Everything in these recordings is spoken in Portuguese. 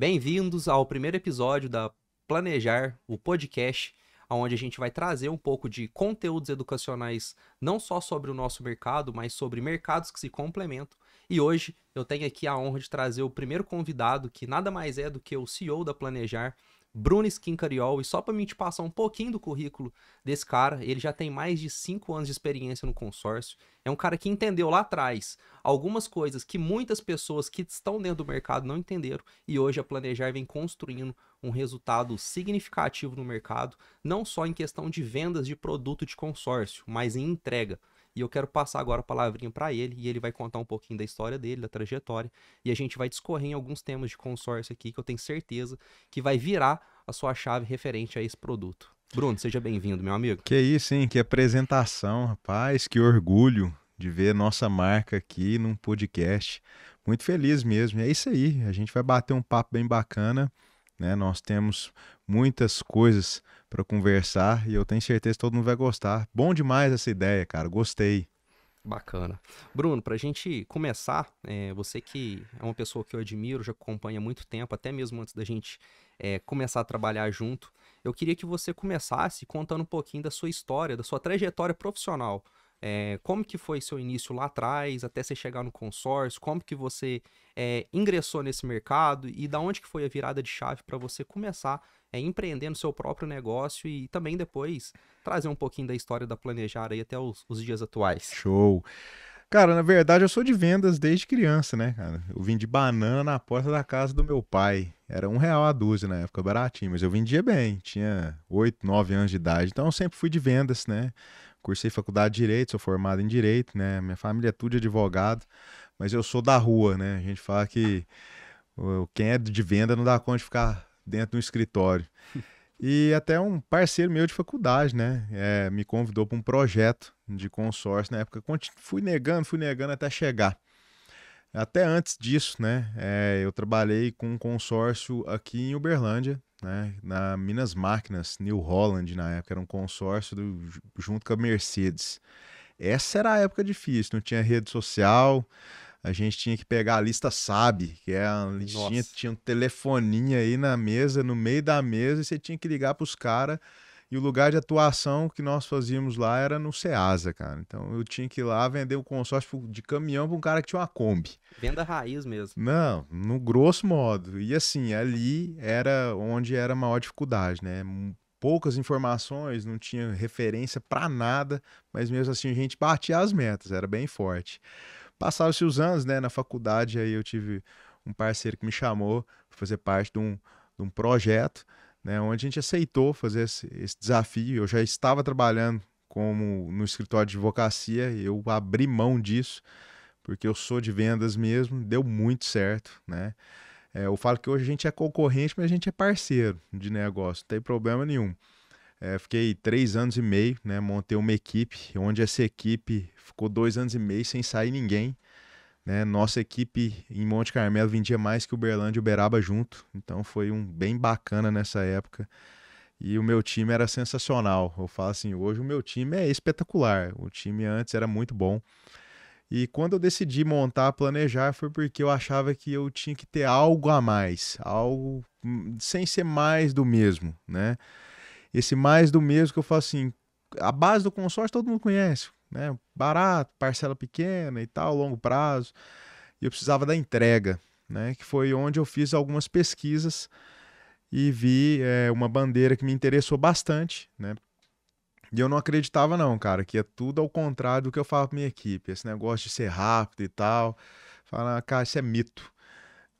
Bem-vindos ao primeiro episódio da Planejar, o podcast, onde a gente vai trazer um pouco de conteúdos educacionais, não só sobre o nosso mercado, mas sobre mercados que se complementam. E hoje eu tenho aqui a honra de trazer o primeiro convidado, que nada mais é do que o CEO da Planejar, Bruno Schincariol. E só para mim te passar um pouquinho do currículo desse cara, ele já tem mais de 5 anos de experiência no consórcio. É um cara que entendeu lá atrás algumas coisas que muitas pessoas que estão dentro do mercado não entenderam, e hoje a Planejar vem construindo um resultado significativo no mercado, não só em questão de vendas de produto de consórcio, mas em entrega. E eu quero passar agora a palavrinha para ele, e ele vai contar um pouquinho da história dele, da trajetória, e a gente vai discorrer em alguns temas de consórcio aqui que eu tenho certeza que vai virar a sua chave referente a esse produto. Bruno, seja bem-vindo, meu amigo. Que isso, hein? Que apresentação, rapaz, que orgulho de ver nossa marca aqui num podcast. Muito feliz mesmo. É isso aí, a gente vai bater um papo bem bacana, né? Nós temos muitas coisas para conversar e eu tenho certeza que todo mundo vai gostar. Bom demais essa ideia, cara. Gostei. Bacana. Bruno, para a gente começar, você que é uma pessoa que eu admiro, já acompanha há muito tempo, até mesmo antes da gente começar a trabalhar junto, eu queria que você começasse contando um pouquinho da sua história, da sua trajetória profissional. Como que foi seu início lá atrás, até você chegar no consórcio, como que você ingressou nesse mercado e da onde que foi a virada de chave para você começar empreendendo seu próprio negócio e também depois trazer um pouquinho da história da Planejar aí até os dias atuais. Show. Cara, na verdade eu sou de vendas desde criança, né, cara? Eu vendi banana na porta da casa do meu pai. Era R$ 1 a dúzia na época, baratinho, mas eu vendia bem. Tinha 8, 9 anos de idade. Então eu sempre fui de vendas, né? Cursei faculdade de Direito, sou formado em Direito, né? Minha família é tudo de advogado, mas eu sou da rua, né? A gente fala que quem é de venda não dá conta de ficar dentro do escritório. E até um parceiro meu de faculdade, né? Me convidou para um projeto de consórcio na época. Fui negando até chegar. Até antes disso, né? Eu trabalhei com um consórcio aqui em Uberlândia, né? Na Minas Máquinas, New Holland, na época. Era um consórcio junto com a Mercedes. Essa era a época difícil, não tinha rede social, a gente tinha que pegar a lista SAB, que é a listinha, Nossa, tinha um telefoninho aí na mesa, no meio da mesa, e você tinha que ligar para os caras. E o lugar de atuação que nós fazíamos lá era no Ceasa, cara. Então eu tinha que ir lá vender o consórcio de caminhão para um cara que tinha uma Kombi. venda raiz mesmo. Não, no grosso modo. E assim, ali era onde era a maior dificuldade, né? Poucas informações, não tinha referência para nada, mas mesmo assim a gente batia as metas, era bem forte. Passaram-se os anos, né? Na faculdade, aí eu tive um parceiro que me chamou para fazer parte de um projeto, né? Onde a gente aceitou fazer esse desafio. Eu já estava trabalhando como no escritório de advocacia, eu abri mão disso, porque eu sou de vendas mesmo, deu muito certo, né? Eu falo que hoje a gente é concorrente, mas a gente é parceiro de negócio, não tem problema nenhum. Fiquei 3 anos e meio, né? Montei uma equipe, onde essa equipe ficou 2 anos e meio sem sair ninguém, né? Nossa equipe em Monte Carmelo vendia mais que Uberlândia e Uberaba junto, então foi um bem bacana nessa época. E o meu time era sensacional. Eu falo assim, hoje o meu time é espetacular. O time antes era muito bom. E quando eu decidi montar, planejar, foi porque eu achava que eu tinha que ter algo a mais, algo sem ser mais do mesmo, né? Esse mais do mesmo que eu falo assim, a base do consórcio todo mundo conhece, né? Barato, parcela pequena e tal, longo prazo. E eu precisava da entrega, né? Que foi onde eu fiz algumas pesquisas e vi uma bandeira que me interessou bastante, né? E eu não acreditava não, cara, que é tudo ao contrário do que eu falo pra minha equipe. Esse negócio de ser rápido e tal. Falar, cara, isso é mito.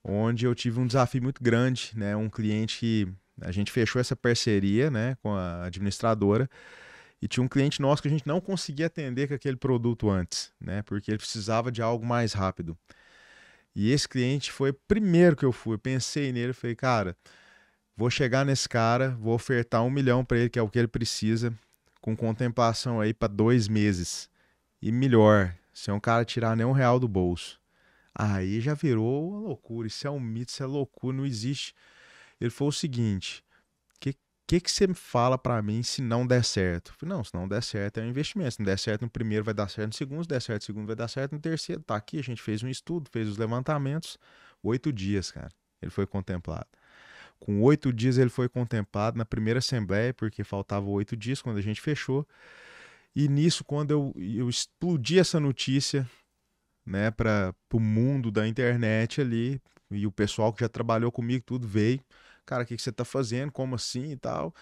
Onde eu tive um desafio muito grande, né? Um cliente que a gente fechou essa parceria, né, com a administradora e tinha um cliente nosso que a gente não conseguia atender com aquele produto antes, né? Porque ele precisava de algo mais rápido. E esse cliente foi o primeiro que eu fui. Eu pensei nele, falei, cara, vou chegar nesse cara, vou ofertar 1 milhão para ele, que é o que ele precisa, com contemplação aí para 2 meses. E melhor, se é um cara tirar nem R$ 1 do bolso. Aí já virou uma loucura. Isso é um mito, isso é loucura, não existe. Ele falou o seguinte: que você me fala para mim se não der certo? Eu falei, não, se não der certo é um investimento. Se não der certo no primeiro, vai dar certo no segundo. Se der certo no segundo, vai dar certo no terceiro. Tá aqui, a gente fez um estudo, fez os levantamentos. 8 dias, cara. ele foi contemplado. Com 8 dias ele foi contemplado na primeira assembleia, porque faltavam 8 dias quando a gente fechou. E nisso, quando eu explodi essa notícia, né, para o mundo da internet ali, e o pessoal que já trabalhou comigo, tudo veio. Cara, o que você está fazendo? Como assim e tal?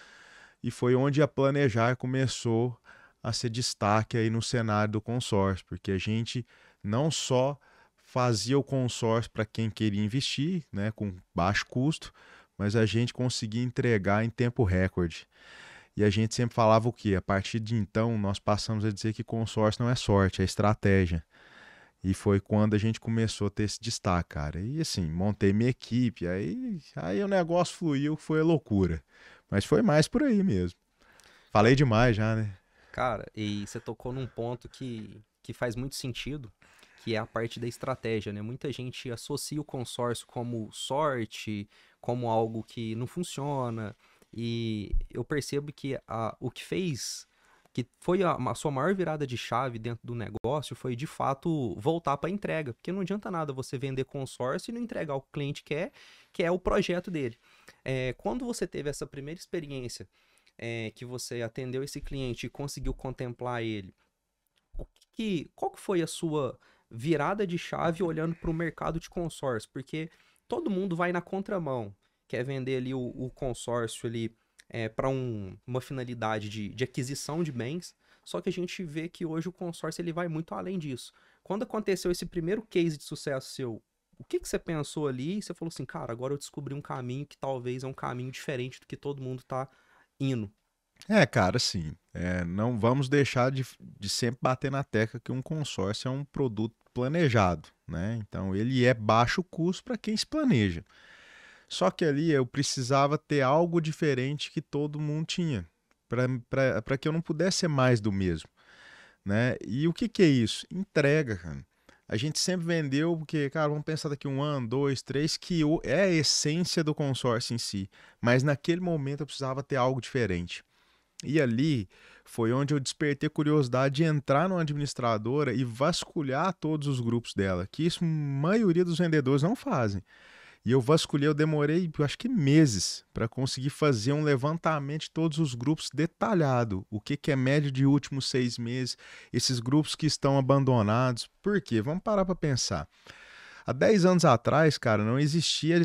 E foi onde a Planejar começou a ser destaque aí no cenário do consórcio, porque a gente não só fazia o consórcio para quem queria investir, né, com baixo custo, mas a gente conseguia entregar em tempo recorde. E a gente sempre falava o quê? A partir de então, nós passamos a dizer que consórcio não é sorte, é estratégia. E foi quando a gente começou a ter esse destaque, cara. E assim, montei minha equipe, aí o negócio fluiu, foi a loucura. Mas foi mais por aí mesmo. Falei demais já, né? Cara, e você tocou num ponto que faz muito sentido, que é a parte da estratégia, né? Muita gente associa o consórcio como sorte, como algo que não funciona, e eu percebo que o que fez, que foi a sua maior virada de chave dentro do negócio, foi de fato voltar para a entrega, porque não adianta nada você vender consórcio e não entregar o que o cliente quer, que é o projeto dele. Quando você teve essa primeira experiência, que você atendeu esse cliente e conseguiu contemplar ele, qual que foi a sua virada de chave olhando para o mercado de consórcio? Porque todo mundo vai na contramão, quer vender ali o consórcio ali para uma finalidade de aquisição de bens, só que a gente vê que hoje o consórcio ele vai muito além disso. Quando aconteceu esse primeiro case de sucesso seu, o que você pensou ali? E você falou assim, cara, agora eu descobri um caminho que talvez é um caminho diferente do que todo mundo tá indo. Cara, assim, não vamos deixar de sempre bater na tecla que um consórcio é um produto planejado, né? Então ele é baixo custo para quem se planeja. Só que ali eu precisava ter algo diferente que todo mundo tinha, para que eu não pudesse ser mais do mesmo, né? E o que que é isso? Entrega, cara. A gente sempre vendeu, porque, cara, vamos pensar daqui um ano, dois, três, que é a essência do consórcio em si. Mas naquele momento eu precisava ter algo diferente. E ali foi onde eu despertei curiosidade de entrar numa administradora e vasculhar todos os grupos dela, que isso a maioria dos vendedores não fazem. E eu vasculhei, eu demorei, eu acho que meses, para conseguir fazer um levantamento de todos os grupos detalhado. O que, que é média de últimos 6 meses, esses grupos que estão abandonados. Por quê? Vamos parar para pensar. Há 10 anos atrás, cara, não existia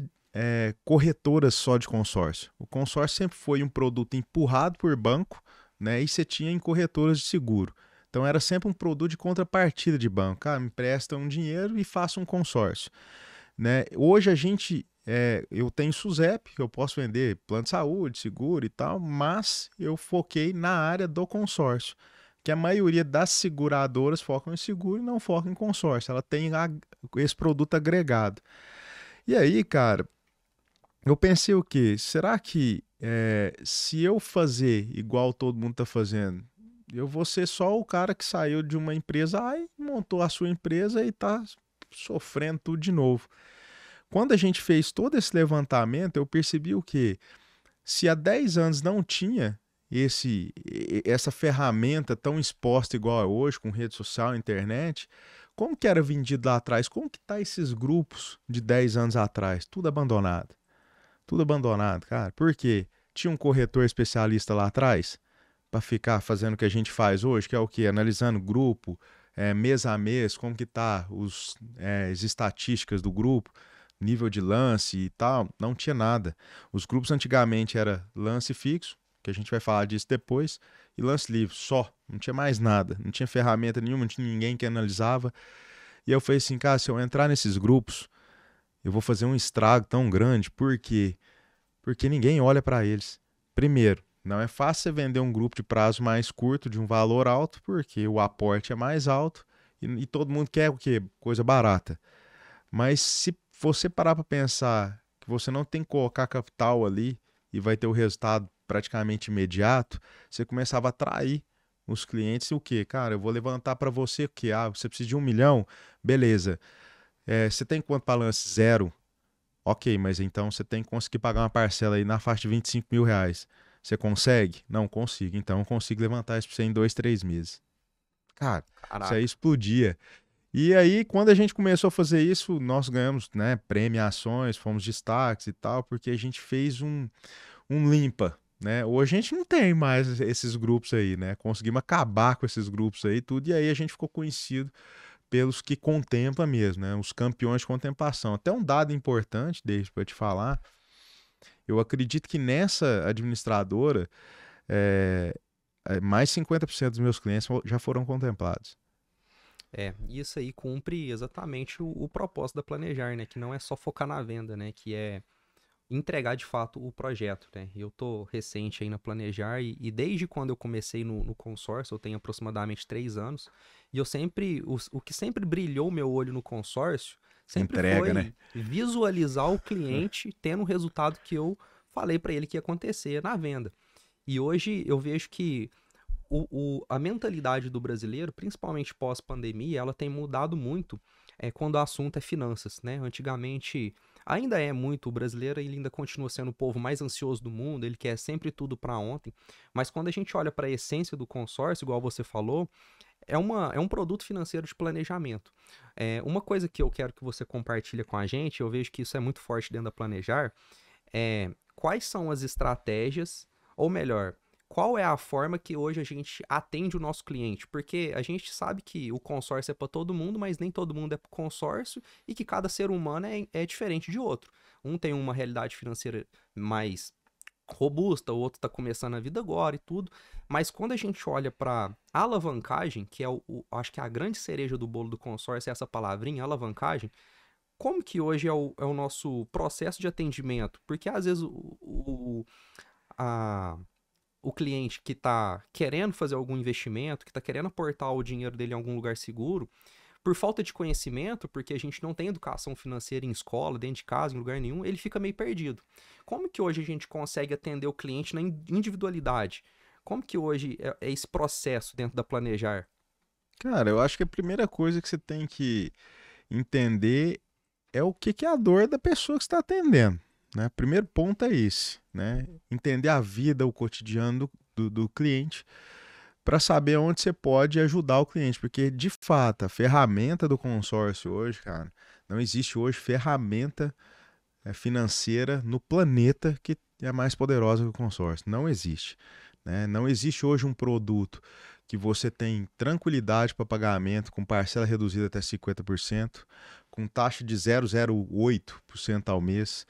corretoras só de consórcio. O consórcio sempre foi um produto empurrado por banco, né? E você tinha em corretoras de seguro. Então era sempre um produto de contrapartida de banco. Cara, me empresta um dinheiro e faça um consórcio, né? Hoje a gente, eu tenho SUSEP, que eu posso vender plano de saúde, seguro e tal, mas eu foquei na área do consórcio, que a maioria das seguradoras focam em seguro e não focam em consórcio. Ela tem esse produto agregado. E aí, cara, eu pensei o quê? Será que se eu fazer igual todo mundo está fazendo, eu vou ser só o cara que saiu de uma empresa e montou a sua empresa e está sofrendo tudo de novo. Quando a gente fez todo esse levantamento, eu percebi o quê? Se há 10 anos não tinha essa ferramenta tão exposta igual é hoje, com rede social, internet, como que era vendido lá atrás? Como que tá esses grupos de 10 anos atrás? Tudo abandonado. Tudo abandonado, cara. Por quê? Tinha um corretor especialista lá atrás para ficar fazendo o que a gente faz hoje, que é o quê? Analisando grupo, mês a mês, como que tá as estatísticas do grupo, nível de lance e tal. Não tinha nada. Os grupos antigamente era lance fixo, que a gente vai falar disso depois, e lance livre, só. Não tinha mais nada. Não tinha ferramenta nenhuma, não tinha ninguém que analisava. E eu falei assim, cara, se eu entrar nesses grupos, eu vou fazer um estrago tão grande. Por quê? Porque ninguém olha para eles. Primeiro, não é fácil você vender um grupo de prazo mais curto, de um valor alto, porque o aporte é mais alto e todo mundo quer o quê? Coisa barata. Mas se você parar para pensar que você não tem que colocar capital ali e vai ter o resultado praticamente imediato, você começava a atrair os clientes e o quê? Cara, eu vou levantar para você o quê? Ah, você precisa de 1 milhão? Beleza. Você tem quanto balanço? Zero. Ok, mas então você tem que conseguir pagar uma parcela aí na faixa de 25 mil reais. Você consegue? Não consigo. Então eu consigo levantar isso para você em 2, 3 meses. Cara, isso aí Caraca. explodia. E aí, quando a gente começou a fazer isso, nós ganhamos, né, premiações, fomos destaques e tal, porque a gente fez um limpa, né? Hoje a gente não tem mais esses grupos aí, né? Conseguimos acabar com esses grupos aí, tudo, e aí a gente ficou conhecido pelos que contempla mesmo, né? Os campeões de contemplação. Até um dado importante, deixa para te falar, eu acredito que nessa administradora, é, mais 50% dos meus clientes já foram contemplados. Isso aí cumpre exatamente o propósito da Planejar, né? Que não é só focar na venda, né? Que é entregar de fato o projeto, né? Eu tô recente aí na Planejar e desde quando eu comecei no consórcio, eu tenho aproximadamente 3 anos, e eu sempre, o que sempre brilhou meu olho no consórcio, sempre Entrega, né? foi visualizar o cliente tendo o resultado que eu falei para ele que ia acontecer na venda. E hoje eu vejo que a mentalidade do brasileiro, principalmente pós-pandemia, ela tem mudado muito quando o assunto é finanças, né? Antigamente, ainda é muito, o brasileiro ele ainda continua sendo o povo mais ansioso do mundo, ele quer sempre tudo para ontem, mas quando a gente olha para a essência do consórcio, igual você falou, é um produto financeiro de planejamento. Uma coisa que eu quero que você compartilhe com a gente, eu vejo que isso é muito forte dentro da Planejar, quais são as estratégias, ou melhor, qual é a forma que hoje a gente atende o nosso cliente? Porque a gente sabe que o consórcio é para todo mundo, mas nem todo mundo é para consórcio e que cada ser humano é diferente de outro. Um tem uma realidade financeira mais robusta, o outro está começando a vida agora e tudo. Mas quando a gente olha para alavancagem, que é acho que é a grande cereja do bolo do consórcio, é essa palavrinha, alavancagem, como que hoje é o nosso processo de atendimento? Porque às vezes a, o cliente que está querendo fazer algum investimento, que está querendo aportar o dinheiro dele em algum lugar seguro, por falta de conhecimento, porque a gente não tem educação financeira em escola, dentro de casa, em lugar nenhum, ele fica meio perdido. Como que hoje a gente consegue atender o cliente na individualidade? Como que hoje é esse processo dentro da Planejar? Cara, eu acho que a primeira coisa que você tem que entender é o que que é a dor da pessoa que está atendendo, né? Primeiro ponto é esse, né? Entender a vida, o cotidiano do cliente para saber onde você pode ajudar o cliente, porque de fato a ferramenta do consórcio hoje, cara, não existe hoje ferramenta financeira no planeta que é mais poderosa que o consórcio. Não existe, né? Não existe hoje um produto que você tem tranquilidade para pagamento com parcela reduzida até 50%, com taxa de 0,08% ao mês,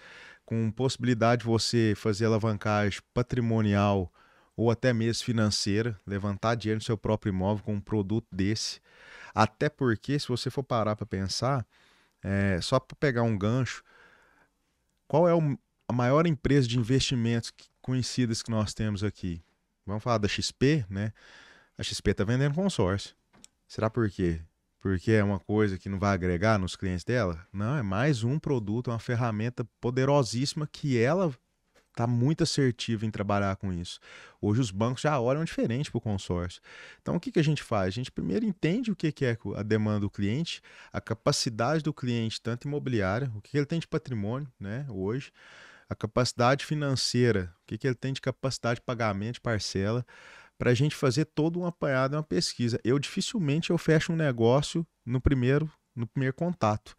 com possibilidade de você fazer alavancagem patrimonial ou até mesmo financeira, levantar dinheiro no seu próprio imóvel com um produto desse. Até porque, se você for parar para pensar, só para pegar um gancho, qual é a maior empresa de investimentos conhecidas que nós temos aqui? Vamos falar da XP, né? A XP está vendendo consórcio. Será por quê? Porque é uma coisa que não vai agregar nos clientes dela? Não, é mais um produto, uma ferramenta poderosíssima que ela está muito assertiva em trabalhar com isso. Hoje os bancos já olham diferente para o consórcio. Então o que, que a gente faz? A gente primeiro entende o que, que é a demanda do cliente, a capacidade do cliente, tanto imobiliária, o que, que ele tem de patrimônio, né, hoje, a capacidade financeira, o que, que ele tem de capacidade de pagamento, de parcela, para a gente fazer todo um apanhado, uma pesquisa. Dificilmente eu fecho um negócio no primeiro contato.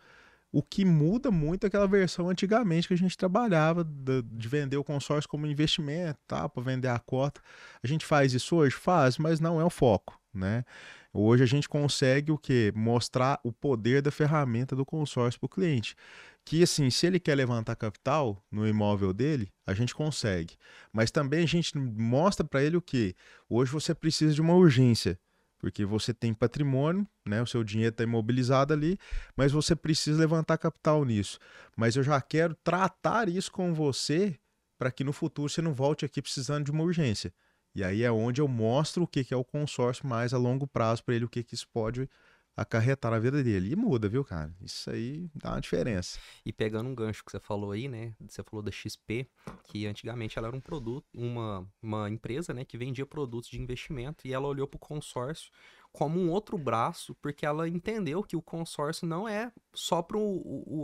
O que muda muito é aquela versão antigamente que a gente trabalhava de vender o consórcio como investimento, tá, para vender a cota. A gente faz isso hoje? Faz, mas não é o foco, né? Hoje a gente consegue o quê? Mostrar o poder da ferramenta do consórcio para o cliente. Que assim, se ele quer levantar capital no imóvel dele, a gente consegue. Mas também a gente mostra para ele o quê? Hoje você precisa de uma urgência porque você tem patrimônio, né? O seu dinheiro está imobilizado ali, mas você precisa levantar capital nisso. Mas eu já quero tratar isso com você para que no futuro você não volte aqui precisando de uma urgência. E aí é onde eu mostro o que que é o consórcio mais a longo prazo para ele, o que que isso pode acarretar na vida dele. E muda, viu, cara? Isso aí dá uma diferença. E pegando um gancho que você falou aí, né? Você falou da XP, que antigamente ela era um produto, uma empresa, né, que vendia produtos de investimento e ela olhou para o consórcio como um outro braço, porque ela entendeu que o consórcio não é só para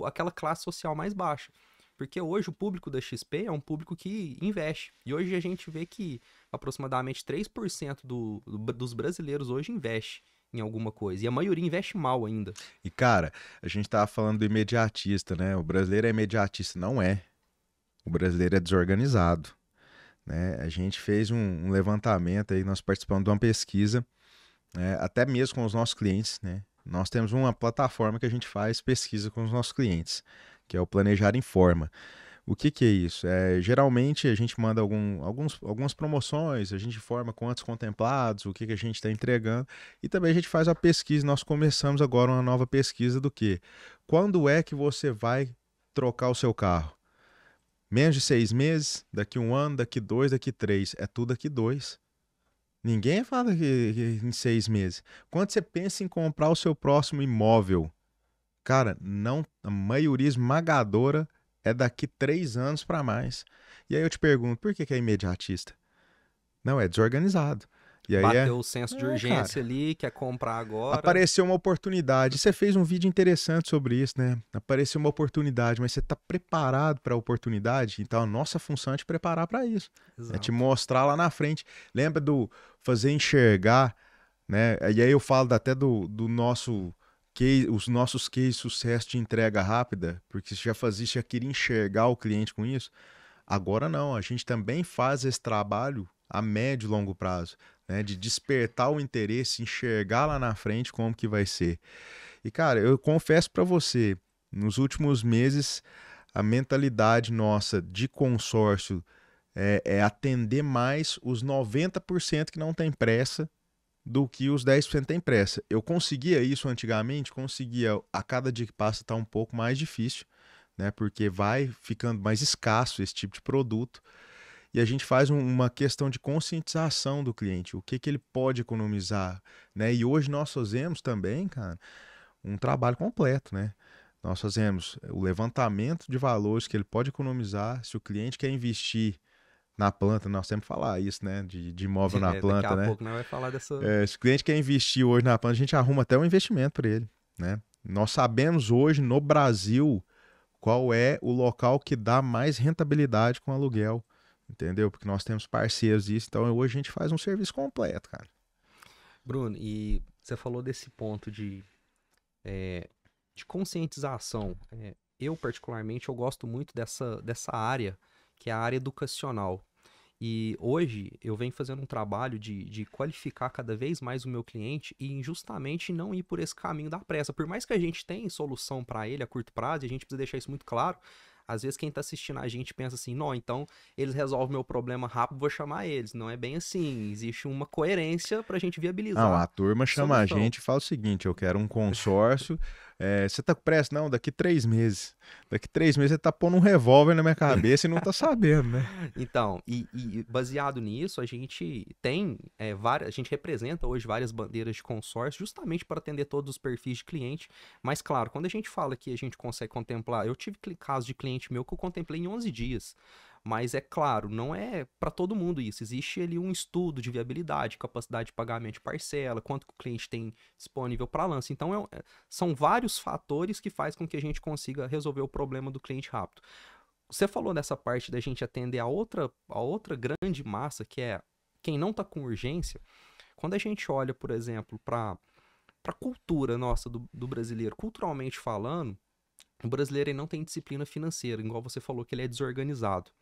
aquela classe social mais baixa. Porque hoje o público da XP é um público que investe. E hoje a gente vê que aproximadamente 3% dos brasileiros hoje investe. em alguma coisa. E a maioria investe mal ainda. E, cara, a gente tava falando do imediatista, né? O brasileiro é imediatista. Não é. O brasileiro é desorganizado, né? A gente fez um levantamento aí, nós participamos de uma pesquisa, né? Até mesmo com os nossos clientes, né? Nós temos uma plataforma que a gente faz pesquisa com os nossos clientes, que é o Planejar Informa. O que que é isso? Geralmente a gente manda algumas promoções, a gente informa quantos contemplados, o que que a gente está entregando, e também a gente faz a pesquisa. Nós começamos agora uma nova pesquisa do quê? Quando é que você vai trocar o seu carro? Menos de 6 meses? Daqui 1 ano? Daqui 2? Daqui 3? É tudo daqui 2. Ninguém fala que em 6 meses. Quando você pensa em comprar o seu próximo imóvel, cara, não, a maioria esmagadora é daqui 3 anos para mais. E aí eu te pergunto, por que que é imediatista? Não, é desorganizado. E aí Bateu o senso de urgência cara, ali, quer comprar agora. apareceu uma oportunidade. Você fez um vídeo interessante sobre isso, né? Apareceu uma oportunidade, mas você está preparado para a oportunidade? Então a nossa função é te preparar para isso. É te Exato. mostrar lá na frente. Lembra do fazer enxergar, né? E aí eu falo até do nosso case, os nossos cases de sucesso de entrega rápida, porque você já queria enxergar o cliente com isso. Agora não, a gente também faz esse trabalho a médio e longo prazo, né, de despertar o interesse, enxergar lá na frente como que vai ser. E cara, eu confesso para você, nos últimos meses a mentalidade nossa de consórcio é atender mais os 90% que não tem pressa do que os 10% tem pressa. Eu conseguia isso antigamente, conseguia, a cada dia que passa está um pouco mais difícil, né? Porque vai ficando mais escasso esse tipo de produto. E a gente faz uma questão de conscientização do cliente, o que que ele pode economizar, né? E hoje nós fazemos também, cara, um trabalho completo, né? Nós fazemos o levantamento de valores que ele pode economizar, se o cliente quer investir na planta, nós sempre falar isso, né? De imóvel na Daqui planta, a né? pouco nós vai falar dessa. Se o cliente quer investir hoje na planta, a gente arruma até um investimento para ele, né? Nós sabemos hoje no Brasil qual é o local que dá mais rentabilidade com aluguel, entendeu? Porque nós temos parceiros disso, então hoje a gente faz um serviço completo, cara. Bruno, e você falou desse ponto de conscientização. Eu, particularmente, eu gosto muito dessa área, que é a área educacional. E hoje eu venho fazendo um trabalho de qualificar cada vez mais o meu cliente e justamente não ir por esse caminho da pressa. Por mais que a gente tenha solução para ele a curto prazo, e a gente precisa deixar isso muito claro. Às vezes quem está assistindo a gente pensa assim, não, então eles resolvem meu problema rápido, vou chamar eles. Não é bem assim. Existe uma coerência para a gente Não, viabilizar a turma a chama a solução. gente e fala o seguinte: eu quero um consórcio. Você tá com pressa? Não, daqui 3 meses. Daqui 3 meses você tá pondo um revólver na minha cabeça e não tá sabendo, né? Então, e baseado nisso, a gente tem várias, a gente representa hoje várias bandeiras de consórcio justamente para atender todos os perfis de cliente. Mas, claro, quando a gente fala que a gente consegue contemplar, eu tive casos de cliente meu que eu contemplei em 11 dias. Mas é claro, não é para todo mundo isso. Existe ali um estudo de viabilidade, capacidade de pagamento de parcela, quanto que o cliente tem disponível para lance. Então, são vários fatores que faz com que a gente consiga resolver o problema do cliente rápido. Você falou dessa parte da gente atender a outra grande massa, que é quem não está com urgência. Quando a gente olha, por exemplo, para a cultura nossa do brasileiro, culturalmente falando, o brasileiro ele não tem disciplina financeira, igual você falou que ele é desorganizado.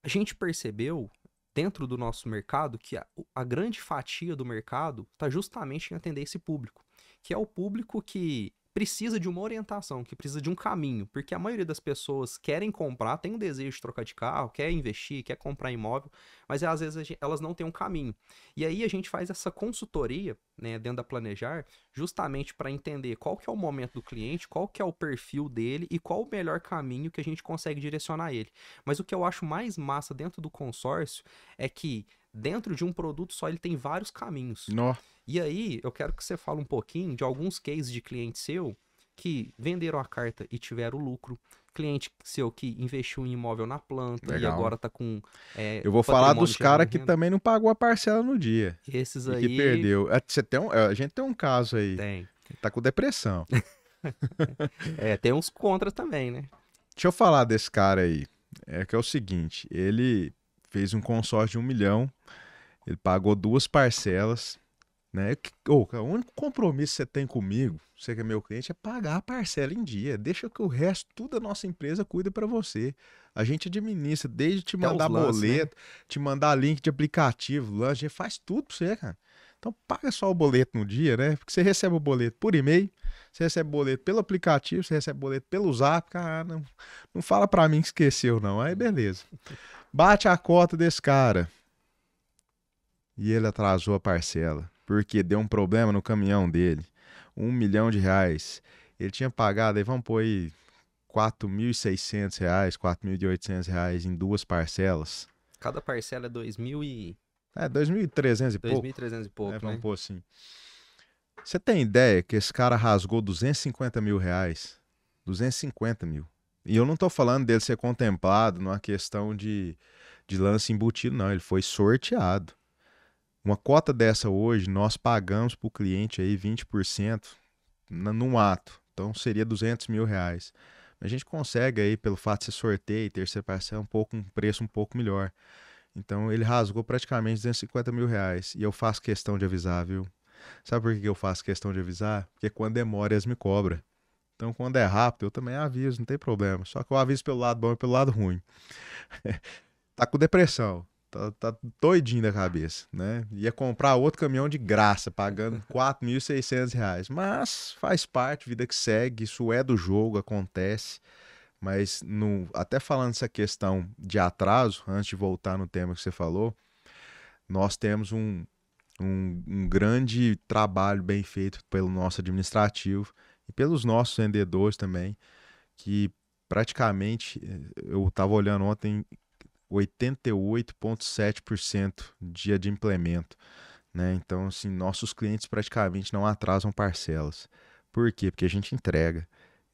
A gente percebeu, dentro do nosso mercado, que a grande fatia do mercado está justamente em atender esse público, que é o público que precisa de uma orientação, que precisa de um caminho, porque a maioria das pessoas querem comprar, tem um desejo de trocar de carro, quer investir, quer comprar imóvel, mas às vezes elas não têm um caminho. E aí a gente faz essa consultoria, né, dentro da Planejar, justamente para entender qual que é o momento do cliente, qual que é o perfil dele e qual o melhor caminho que a gente consegue direcionar ele. Mas o que eu acho mais massa dentro do consórcio é que dentro de um produto só ele tem vários caminhos. Nó. E aí, eu quero que você fale um pouquinho de alguns cases de cliente seu que venderam a carta e tiveram lucro. Cliente seu que investiu em imóvel na planta e Legal. agora tá com Eu vou falar patrimônio dos caras gerando que renda. também não pagou a parcela no dia Esses e que aí perdeu. A gente tem um caso aí, tem. ele tá com depressão. Tem uns contras também, né? Deixa eu falar desse cara aí. Que é o seguinte, ele fez um consórcio de 1 milhão, ele pagou 2 parcelas, né? O único compromisso que você tem comigo, você que é meu cliente, é pagar a parcela em dia. Deixa que o resto, tudo a nossa empresa cuida para você. A gente administra, desde te Até os mandar lances, né? boleto, te mandar link de aplicativo, lanche, a gente faz tudo para você, cara. Então paga só o boleto no dia, né? Porque você recebe o boleto por e-mail, você recebe o boleto pelo aplicativo, você recebe o boleto pelo Zap, cara, não fala para mim que esqueceu não. Aí beleza. Bate a cota desse cara. E ele atrasou a parcela, porque deu um problema no caminhão dele. R$ 1 milhão. Ele tinha pagado, aí vamos pôr aí, R$ 4.600, R$ 4.800 em duas parcelas. Cada parcela é 2.300 e pouco, 2.300 e né? pouco, Vamos né? pôr assim. Você tem ideia que esse cara rasgou R$ 250 mil? 250 mil. E eu não tô falando dele ser contemplado numa questão de lance embutido, não. Ele foi sorteado. Uma cota dessa hoje, nós pagamos para o cliente aí 20% num ato. Então seria R$ 200 mil. A gente consegue aí, pelo fato de ser sorteio e terceira parcela, um preço um pouco melhor. Então ele rasgou praticamente R$ 250 mil. E eu faço questão de avisar, viu? Sabe por que eu faço questão de avisar? Porque quando demora, eles me cobram. Então quando é rápido, eu também aviso, não tem problema. Só que eu aviso pelo lado bom e pelo lado ruim. Tá com depressão. Tá doidinho da cabeça, né? Ia comprar outro caminhão de graça, pagando R$ 4.600. Mas faz parte, vida que segue, isso é do jogo, acontece. Mas até falando essa questão de atraso, antes de voltar no tema que você falou, nós temos um grande trabalho bem feito pelo nosso administrativo e pelos nossos vendedores também, que praticamente, eu estava olhando ontem, 88,7% de adimplemento, né? Então, assim, nossos clientes praticamente não atrasam parcelas. Por quê? Porque a gente entrega.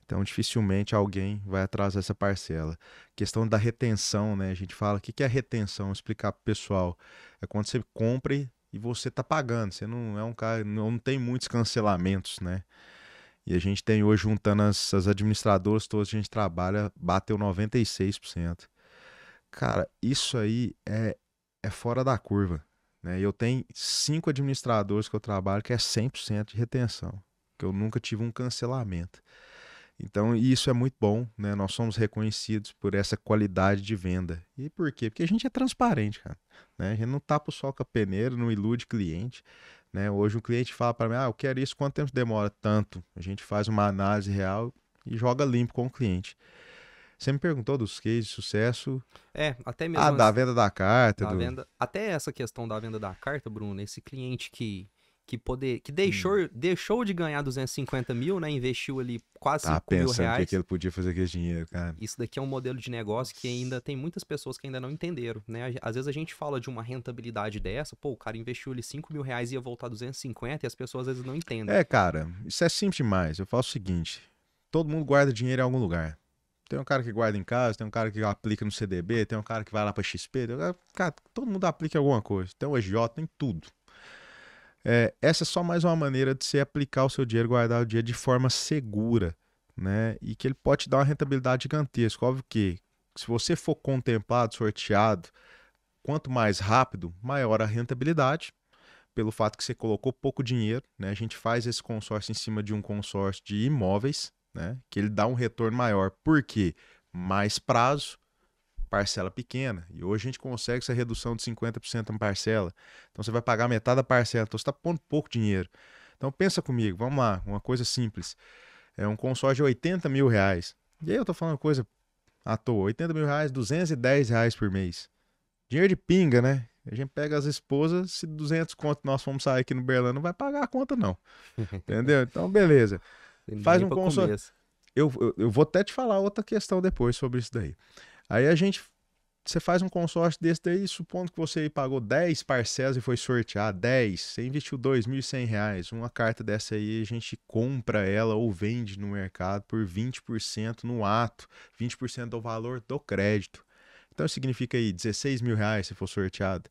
Então, dificilmente alguém vai atrasar essa parcela. Questão da retenção, né? A gente fala, o que é retenção? Explicar para o pessoal. É quando você compra e você está pagando. Você não é um cara, não tem muitos cancelamentos, né? E a gente tem hoje, juntando as administradoras todas que a gente trabalha, bateu 96%. Cara, isso aí é fora da curva, né? Eu tenho 5 administradores que eu trabalho que é 100% de retenção, que eu nunca tive um cancelamento. Então, isso é muito bom, né? Nós somos reconhecidos por essa qualidade de venda. E por quê? Porque a gente é transparente, cara, né? A gente não tapa o sol com a peneira, não ilude cliente, né? Hoje o cliente fala para mim, eu quero isso, quanto tempo demora? Tanto. A gente faz uma análise real e joga limpo com o cliente. Você me perguntou dos cases de sucesso. Até mesmo Da venda da carta. da venda. Até essa questão da venda da carta, Bruno, esse cliente que deixou de ganhar 250 mil, né? Investiu ali quase Tava 5 mil pensando o que, reais. que ele podia fazer com esse dinheiro, cara. Isso daqui é um modelo de negócio que ainda tem muitas pessoas que ainda não entenderam, né? Às vezes a gente fala de uma rentabilidade dessa, o cara investiu ali 5 mil reais e ia voltar 250 e as pessoas às vezes não entendem. Cara, isso é simples demais. Eu faço o seguinte: todo mundo guarda dinheiro em algum lugar. Tem um cara que guarda em casa, tem um cara que aplica no CDB, tem um cara que vai lá pra XP. Cara, todo mundo aplica alguma coisa. Tem o agiota, tem tudo. Essa é só mais uma maneira de você aplicar o seu dinheiro, guardar o dinheiro de forma segura, né? E que ele pode te dar uma rentabilidade gigantesca. Óbvio que, se você for contemplado, sorteado, quanto mais rápido, maior a rentabilidade, pelo fato que você colocou pouco dinheiro, né? A gente faz esse consórcio em cima de um consórcio de imóveis, né? Que ele dá um retorno maior. Por quê? Mais prazo, parcela pequena. E hoje a gente consegue essa redução de 50% na parcela. Então você vai pagar metade da parcela. Então você está pondo pouco dinheiro. Então pensa comigo, vamos lá, uma coisa simples. É um consórcio de 80 mil reais. E aí eu tô falando uma coisa à toa. 80 mil reais, R$ 210 por mês. Dinheiro de pinga, né? A gente pega as esposas, se 200 conto nós vamos sair aqui no Berlândia, não vai pagar a conta não. Entendeu? Então beleza. Faz Nem um pra consórcio. começo. Eu vou até te falar outra questão depois sobre isso daí. Aí você faz um consórcio desse daí, supondo que você pagou 10 parcelas e foi sortear 10, você investiu R$ 2.100. Uma carta dessa aí a gente compra ela ou vende no mercado por 20% no ato, 20% do valor do crédito. Então significa aí R$ 16.000 se for sorteado.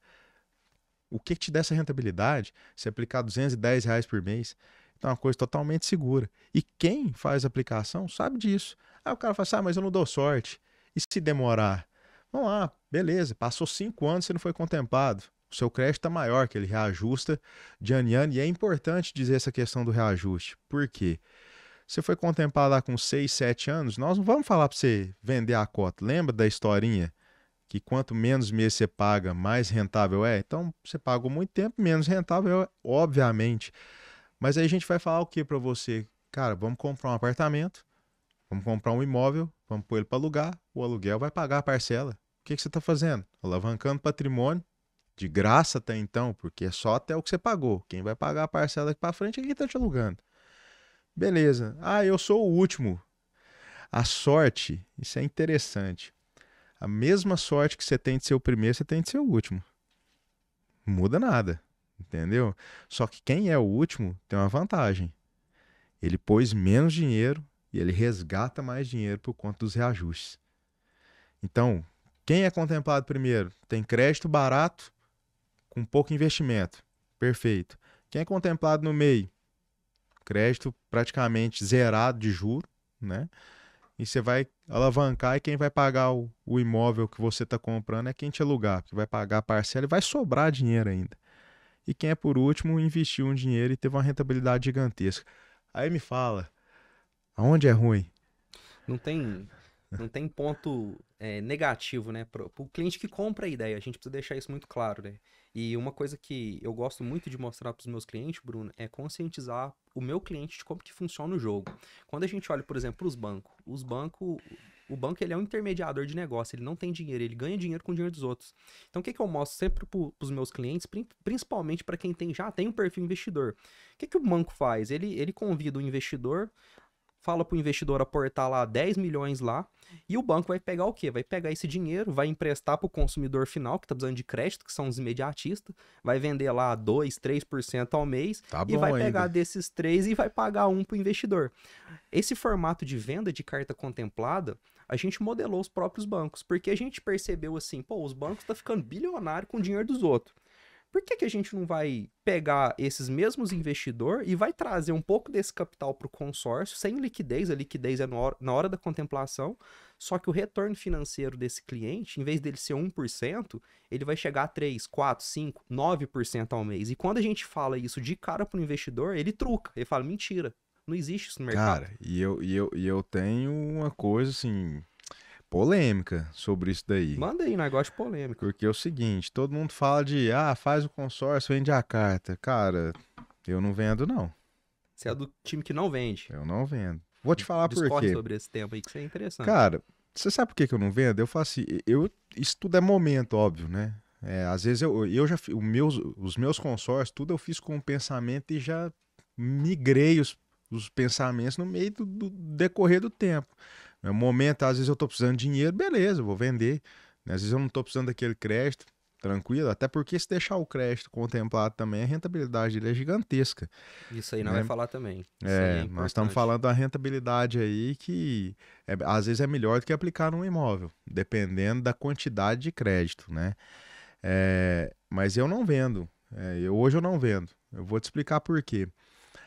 O que te dá essa rentabilidade? Se aplicar R$ 210 por mês, então é uma coisa totalmente segura. E quem faz a aplicação sabe disso. Aí o cara fala assim, mas eu não dou sorte. E se demorar? Vamos lá, beleza, passou 5 anos e você não foi contemplado. O seu crédito está maior, que ele reajusta de ano em ano. E é importante dizer essa questão do reajuste. Por quê? Você foi contemplado lá com 6, 7 anos, nós não vamos falar para você vender a cota. Lembra da historinha? Que quanto menos meses você paga, mais rentável é? Então, você pagou muito tempo, menos rentável é, obviamente. Mas aí a gente vai falar o que para você? Cara, vamos comprar um apartamento, vamos comprar um imóvel, vamos pôr ele para alugar, o aluguel vai pagar a parcela. O que você está fazendo? Alavancando patrimônio, de graça até então, porque é só até o que você pagou. Quem vai pagar a parcela daqui para frente é quem está te alugando. Beleza. Ah, eu sou o último. A sorte, isso é interessante. A mesma sorte que você tem de ser o primeiro, você tem de ser o último. Não muda nada, entendeu? Só que quem é o último tem uma vantagem. Ele pôs menos dinheiro e ele resgata mais dinheiro por conta dos reajustes. Então, quem é contemplado primeiro tem crédito barato com pouco investimento. Perfeito. Quem é contemplado no meio? Crédito praticamente zerado de juro, né? E você vai alavancar e quem vai pagar o imóvel que você está comprando é quem te alugar, que vai pagar a parcela e vai sobrar dinheiro ainda. E quem é por último investiu um dinheiro e teve uma rentabilidade gigantesca. Aí me fala, aonde é ruim? Não tem, não tem ponto negativo, né? Para o cliente que compra a ideia, a gente precisa deixar isso muito claro, né? E uma coisa que eu gosto muito de mostrar para os meus clientes, Bruno, é conscientizar o meu cliente de como que funciona o jogo. Quando a gente olha, por exemplo, os bancos, o banco ele é um intermediador de negócio, ele não tem dinheiro, ele ganha dinheiro com o dinheiro dos outros. Então o que que eu mostro sempre para os meus clientes, principalmente para quem já tem um perfil investidor? O que que o banco faz? Ele convida o investidor, fala para o investidor aportar lá 10 milhões lá, e o banco vai pegar o quê? Vai pegar esse dinheiro, vai emprestar para o consumidor final, que está precisando de crédito, que são os imediatistas, vai vender lá 2, 3% ao mês, Tá e vai bom pegar ainda. desses 3 e vai pagar um para o investidor. Esse formato de venda de carta contemplada, a gente modelou os próprios bancos, porque a gente percebeu assim, pô, os bancos estão ficando bilionários com o dinheiro dos outros. Por que que a gente não vai pegar esses mesmos investidores e vai trazer um pouco desse capital para o consórcio, sem liquidez, a liquidez é na hora da contemplação, só que o retorno financeiro desse cliente, em vez dele ser 1%, ele vai chegar a 3, 4, 5, 9% ao mês. E quando a gente fala isso de cara para o investidor, ele truca, ele fala, mentira, não existe isso no mercado. Cara, e eu tenho uma coisa assim, polêmica sobre isso daí. Manda aí, negócio polêmico. Porque é o seguinte, todo mundo fala de, faz o consórcio, vende a carta. Cara, eu não vendo não. Você é do time que não vende. Eu não vendo. Vou te falar por Discorre quê. sobre esse tema aí, que isso é interessante. Cara, você sabe por que que eu não vendo? Eu falo assim, isso tudo é momento, óbvio, né? Às vezes eu já os meus consórcios, tudo eu fiz com o pensamento e já migrei os pensamentos no meio do decorrer do tempo. No momento, às vezes eu tô precisando de dinheiro, beleza, eu vou vender. Às vezes eu não tô precisando daquele crédito, tranquilo, até porque se deixar o crédito contemplado também, a rentabilidade dele é gigantesca, Isso aí não vai né? falar também. Isso aí é Nós estamos importante. falando da rentabilidade aí que às vezes é melhor do que aplicar num imóvel, dependendo da quantidade de crédito, né? Mas eu não vendo. Hoje eu não vendo. Eu vou te explicar por quê.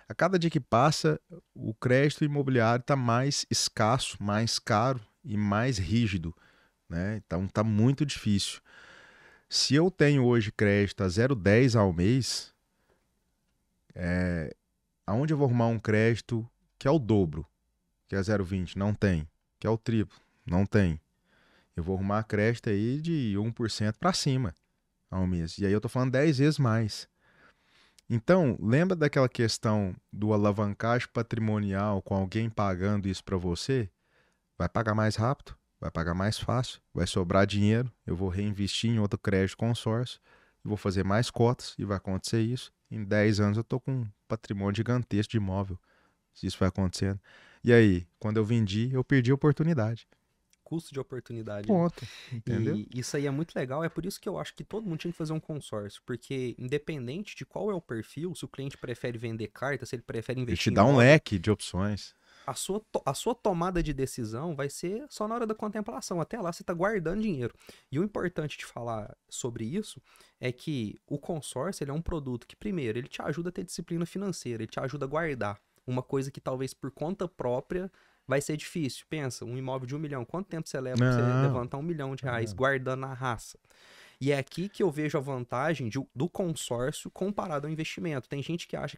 A cada dia que passa, o crédito imobiliário está mais escasso, mais caro e mais rígido, né? Então está muito difícil. Se eu tenho hoje crédito a 0,10 ao mês, aonde eu vou arrumar um crédito que é o dobro, que é 0,20? Não tem. Que é o triplo? Não tem. Eu vou arrumar crédito aí de 1% para cima ao mês. E aí eu tô falando 10 vezes mais. Então, lembra daquela questão do alavancagem patrimonial com alguém pagando isso para você? Vai pagar mais rápido, vai pagar mais fácil, vai sobrar dinheiro, eu vou reinvestir em outro crédito consórcio, vou fazer mais cotas e vai acontecer isso. Em 10 anos eu tô com um patrimônio gigantesco de imóvel, se isso vai acontecendo. E aí, quando eu vendi, eu perdi a oportunidade. Custo de oportunidade, né? Ponto, entendeu? E isso aí é muito legal, é por isso que eu acho que todo mundo tinha que fazer um consórcio, porque independente de qual é o perfil, se o cliente prefere vender carta, se ele prefere Ele te investir em dá um imóvel, leque de opções. a sua tomada de decisão vai ser só na hora da contemplação. Até lá você está guardando dinheiro. E o importante de falar sobre isso é que o consórcio ele é um produto que, primeiro, ele te ajuda a ter disciplina financeira, ele te ajuda a guardar. Uma coisa que talvez por conta própria vai ser difícil. Pensa, um imóvel de 1 milhão, quanto tempo você leva para você Não, levantar 1 milhão de reais não. guardando na raça? E é aqui que eu vejo a vantagem do consórcio comparado ao investimento. Tem gente que acha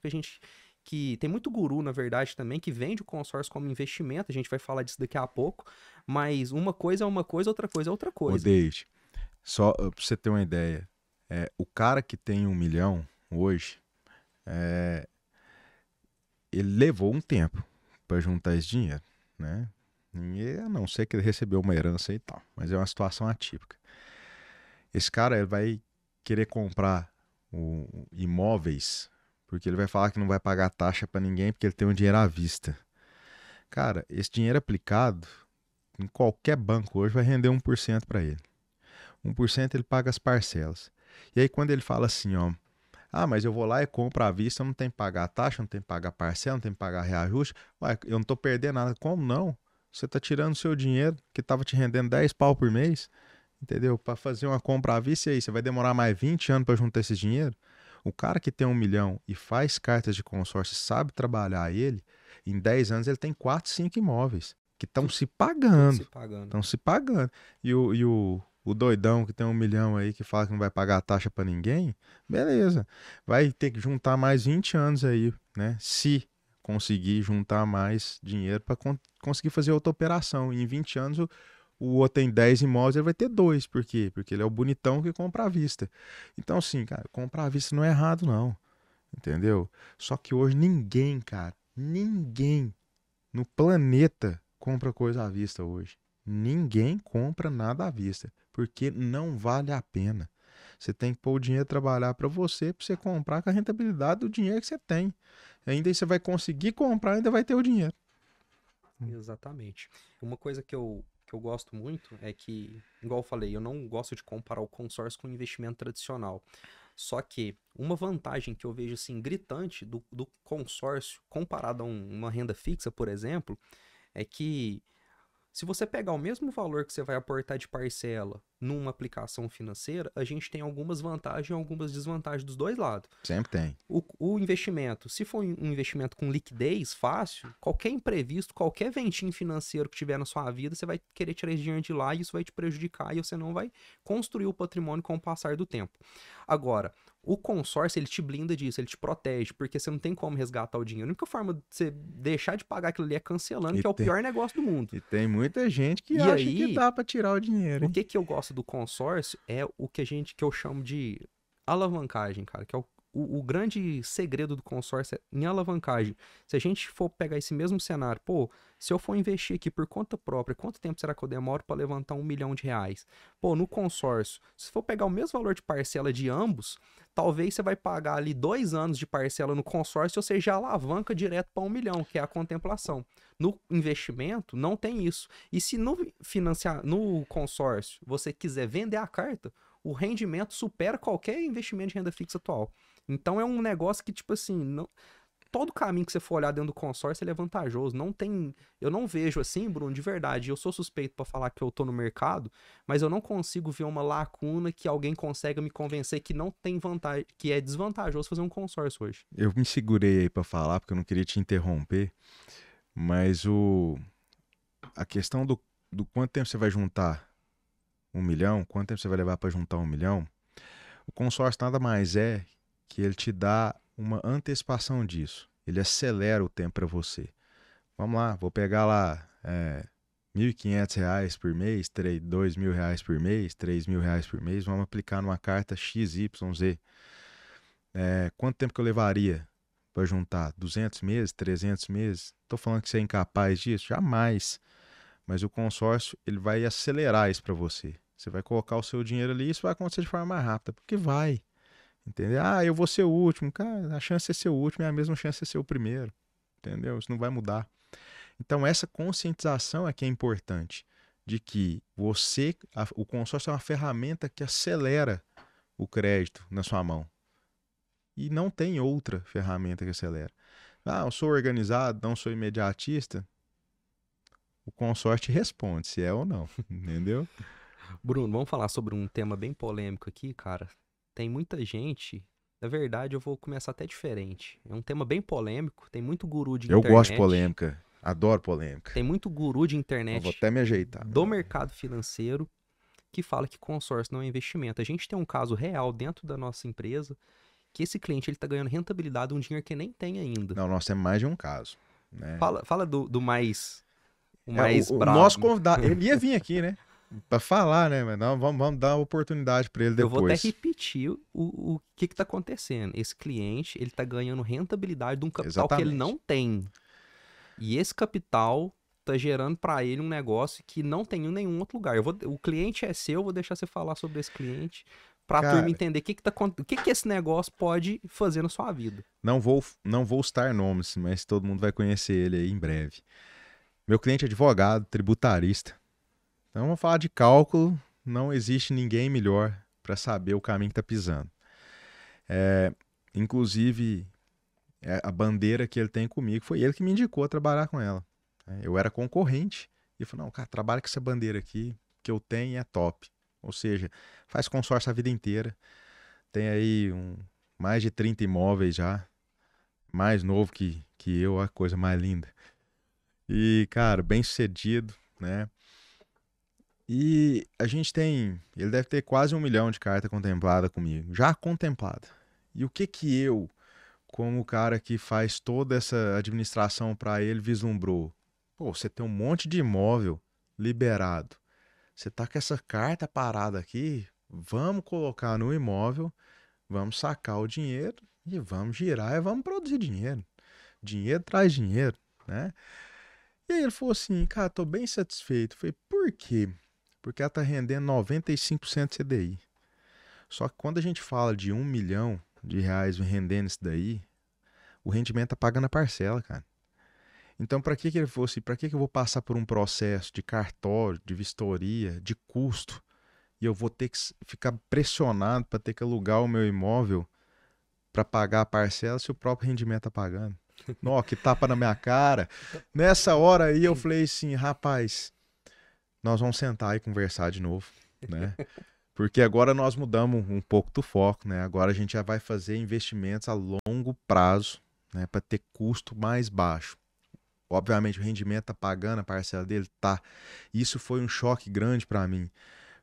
que tem muito guru, na verdade, também, que vende o consórcio como investimento. A gente vai falar disso daqui a pouco. Mas uma coisa é uma coisa, outra coisa é outra Ô, coisa. Deide, só pra você ter uma ideia, o cara que tem 1 milhão hoje, ele levou um tempo para juntar esse dinheiro, né? A não ser que ele recebeu uma herança e tal, mas é uma situação atípica. Esse cara ele vai querer comprar imóveis porque ele vai falar que não vai pagar taxa para ninguém porque ele tem um dinheiro à vista. Cara, esse dinheiro aplicado em qualquer banco hoje vai render 1% para ele. 1% ele paga as parcelas. E aí quando ele fala assim, ó, mas eu vou lá e compro à vista, não tem que pagar taxa, não tem que pagar parcela, não tem que pagar reajuste. Ué, eu não tô perdendo nada. Como não? Você tá tirando o seu dinheiro, que tava te rendendo 10 pau por mês, entendeu? Para fazer uma compra à vista, e aí você vai demorar mais 20 anos para juntar esse dinheiro? O cara que tem 1 milhão e faz cartas de consórcio, sabe trabalhar ele, em 10 anos ele tem 4, 5 imóveis que estão se pagando. Estão se pagando. E o doidão que tem 1 milhão aí que fala que não vai pagar taxa para ninguém, beleza. Vai ter que juntar mais 20 anos aí, né? Se conseguir juntar mais dinheiro para conseguir fazer outra operação. E em 20 anos o outro tem 10 imóveis, ele vai ter 2. Por quê? Porque ele é o bonitão que compra à vista. Então, assim, cara, comprar à vista não é errado, não. Entendeu? Só que hoje ninguém, cara, ninguém no planeta compra coisa à vista hoje. Ninguém compra nada à vista, porque não vale a pena. Você tem que pôr o dinheiro trabalhar para você comprar com a rentabilidade do dinheiro que você tem. Ainda aí você vai conseguir comprar, ainda vai ter o dinheiro. Exatamente. Uma coisa que eu gosto muito é que, igual eu falei, eu não gosto de comparar o consórcio com o investimento tradicional. Só que uma vantagem que eu vejo assim gritante do consórcio comparado a uma renda fixa, por exemplo, é que se você pegar o mesmo valor que você vai aportar de parcela numa aplicação financeira, a gente tem algumas vantagens e algumas desvantagens dos dois lados. Sempre tem. O investimento, se for um investimento com liquidez fácil, qualquer imprevisto, qualquer ventinho financeiro que tiver na sua vida, você vai querer tirar esse dinheiro de lá e isso vai te prejudicar e você não vai construir o patrimônio com o passar do tempo. Agora, o consórcio, ele te blinda disso, ele te protege, porque você não tem como resgatar o dinheiro. A única forma de você deixar de pagar aquilo ali é cancelando, que é o pior negócio do mundo. E tem muita gente que acha que dá para tirar o dinheiro. O que eu gosto do consórcio é o que eu chamo de alavancagem, cara, que é o grande segredo do consórcio é em alavancagem. Se a gente for pegar esse mesmo cenário, se eu for investir aqui por conta própria, quanto tempo será que eu demoro para levantar R$1 milhão? No consórcio, se for pegar o mesmo valor de parcela de ambos, talvez você vai pagar ali 2 anos de parcela no consórcio, ou seja, alavanca direto para R$1 milhão, que é a contemplação. No investimento, não tem isso. E se no consórcio você quiser vender a carta, o rendimento supera qualquer investimento de renda fixa atual. Então é um negócio que, tipo assim, todo caminho que você for olhar dentro do consórcio ele é vantajoso. Eu não vejo assim, Bruno, de verdade. Eu sou suspeito para falar que eu tô no mercado, mas eu não consigo ver uma lacuna que alguém consiga me convencer que não tem vantagem, que é desvantajoso fazer um consórcio hoje. Eu me segurei aí para falar porque eu não queria te interromper, mas a questão do quanto tempo você vai juntar 1 milhão, quanto tempo você vai levar para juntar 1 milhão, o consórcio nada mais é que ele te dá uma antecipação disso. Ele acelera o tempo para você. Vamos lá, vou pegar lá R$1.500 por mês, R$2.000 por mês, R$3.000 por mês, vamos aplicar numa carta XYZ. Quanto tempo que eu levaria para juntar? 200 meses, 300 meses? Estou falando que você é incapaz disso? Jamais. Mas o consórcio ele vai acelerar isso para você. Você vai colocar o seu dinheiro ali e isso vai acontecer de forma mais rápida, porque vai. Entendeu? Eu vou ser o último. Cara, a chance de ser o último é a mesma chance de ser o primeiro. Entendeu? Isso não vai mudar. Então, essa conscientização é que é importante. De que o consórcio é uma ferramenta que acelera o crédito na sua mão. E não tem outra ferramenta que acelera. Eu sou organizado, não sou imediatista. O consórcio responde se é ou não. Entendeu? Bruno, vamos falar sobre um tema bem polêmico aqui, cara. Tem muita gente, na verdade eu vou começar até diferente. É um tema bem polêmico, tem muito guru de internet. Eu gosto de polêmica, adoro polêmica. Tem muito guru de internet. Eu vou até me ajeitar. Do mercado financeiro que fala que consórcio não é investimento. A gente tem um caso real dentro da nossa empresa que esse cliente ele tá ganhando rentabilidade de um dinheiro que nem tem ainda. Não, nós temos mais de um caso, né? Fala do mais, o É, mais o nosso brabo. convidado, ele ia vir aqui, né? Pra falar, né? Mas não, vamos dar uma oportunidade pra ele Eu vou até depois. repetir o que tá acontecendo. Esse cliente, ele tá ganhando rentabilidade de um capital que ele Exatamente. não tem. E esse capital tá gerando para ele um negócio que não tem em nenhum outro lugar. O cliente é seu, eu vou deixar você falar sobre esse cliente para a turma Cara, entender o que esse negócio pode fazer na sua vida. não vou citar nomes, mas todo mundo vai conhecer ele aí em breve. Meu cliente é advogado, tributarista. Então vamos falar de cálculo, não existe ninguém melhor para saber o caminho que tá pisando. Inclusive, a bandeira que ele tem comigo foi ele que me indicou a trabalhar com ela. Eu era concorrente e ele falou, não, cara, trabalha com essa bandeira aqui, que eu tenho e é top. Ou seja, faz consórcio a vida inteira, tem aí mais de 30 imóveis já, mais novo que eu, a coisa mais linda. E, cara, bem sucedido, né? E a gente ele deve ter quase 1 milhão de carta contemplada comigo, já contemplada. E o que que eu, como o cara que faz toda essa administração para ele, vislumbrou? Pô, você tem um monte de imóvel liberado. Você tá com essa carta parada aqui, vamos colocar no imóvel, vamos sacar o dinheiro e vamos girar e vamos produzir dinheiro. Dinheiro traz dinheiro, né? E aí ele falou assim, cara, tô bem satisfeito. Eu falei, por quê? Porque ela tá rendendo 95% de CDI. Só que quando a gente fala de 1 milhão de reais rendendo isso daí, o rendimento tá pagando a parcela, cara. Então, para que ele falou assim, para que eu vou passar por um processo de cartório, de vistoria, de custo, e eu vou ter que ficar pressionado para ter que alugar o meu imóvel para pagar a parcela se o próprio rendimento tá pagando? Nó, que tapa na minha cara. Nessa hora aí eu falei assim, rapaz, nós vamos sentar e conversar de novo, né? Porque agora nós mudamos um pouco do foco, né? Agora a gente já vai fazer investimentos a longo prazo, né, para ter custo mais baixo. Obviamente o rendimento tá pagando a parcela dele, tá. Isso foi um choque grande para mim,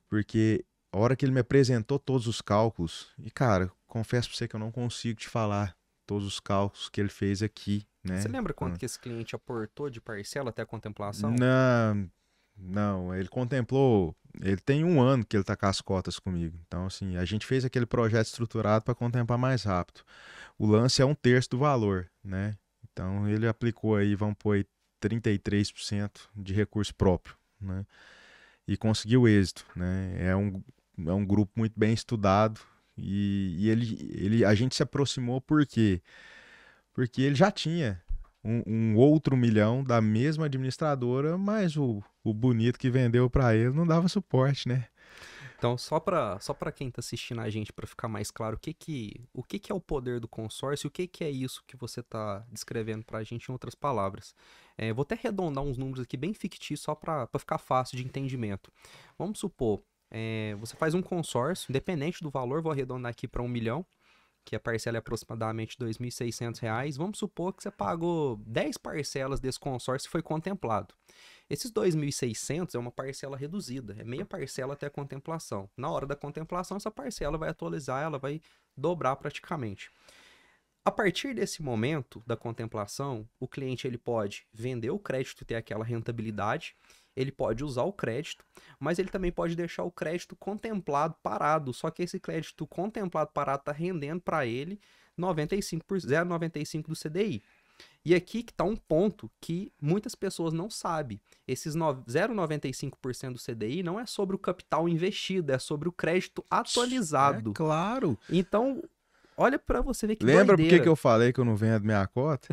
porque a hora que ele me apresentou todos os cálculos, e cara, confesso para você que eu não consigo te falar todos os cálculos que ele fez aqui, Você né? lembra quanto que esse cliente aportou de parcela até a contemplação? Não, não, ele contemplou, ele tem 1 ano que ele tá com as cotas comigo. Então, assim, a gente fez aquele projeto estruturado para contemplar mais rápido. O lance é 1/3 do valor, né? Então, ele aplicou aí, vamos pôr aí 33% de recurso próprio, né? E conseguiu êxito, né? É um grupo muito bem estudado e a gente se aproximou por quê? Porque ele já tinha um outro 1 milhão da mesma administradora, mas o bonito que vendeu para ele não dava suporte, né? Então, só para quem tá assistindo a gente, para ficar mais claro, o que que é o poder do consórcio, o que que é isso que você tá descrevendo pra gente em outras palavras. Vou até arredondar uns números aqui bem fictícios, só para ficar fácil de entendimento. Vamos supor, você faz um consórcio, independente do valor, vou arredondar aqui para 1 milhão, que a parcela é aproximadamente R$ 2.600. Vamos supor que você pagou 10 parcelas desse consórcio e foi contemplado. Esses 2.600 é uma parcela reduzida, é meia parcela até a contemplação. Na hora da contemplação, essa parcela vai atualizar, ela vai dobrar praticamente. A partir desse momento da contemplação, o cliente ele pode vender o crédito e ter aquela rentabilidade, ele pode usar o crédito, mas ele também pode deixar o crédito contemplado parado, só que esse crédito contemplado parado está rendendo para ele 0,95 do CDI. E aqui que está um ponto que muitas pessoas não sabem. Esses 0,95% do CDI não é sobre o capital investido, é sobre o crédito É atualizado. claro. Então, olha para você ver que Lembra por que doideira. eu falei que eu não vendo minha cota?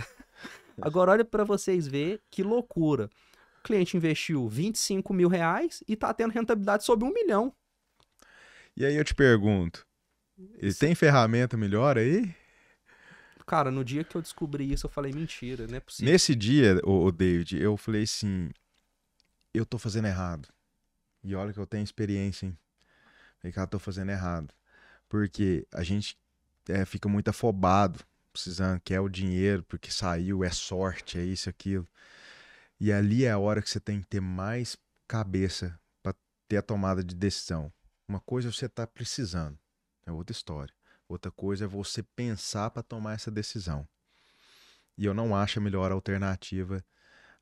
Agora olha para vocês ver que loucura. O cliente investiu R$ 25.000 e está tendo rentabilidade sobre 1 milhão. E aí eu te pergunto, ele tem ferramenta melhor aí? Cara, no dia que eu descobri isso, eu falei, mentira, não é possível. Nesse dia, o David, eu falei assim, eu tô fazendo errado. E olha que eu tenho experiência, hein? Falei, cara, eu tô fazendo errado. Porque a gente fica muito afobado, precisando, quer o dinheiro, porque saiu, é sorte, é isso, aquilo. E ali é a hora que você tem que ter mais cabeça para ter a tomada de decisão. Uma coisa é você estar precisando, é outra história. Outra coisa é você pensar para tomar essa decisão. E eu não acho a melhor alternativa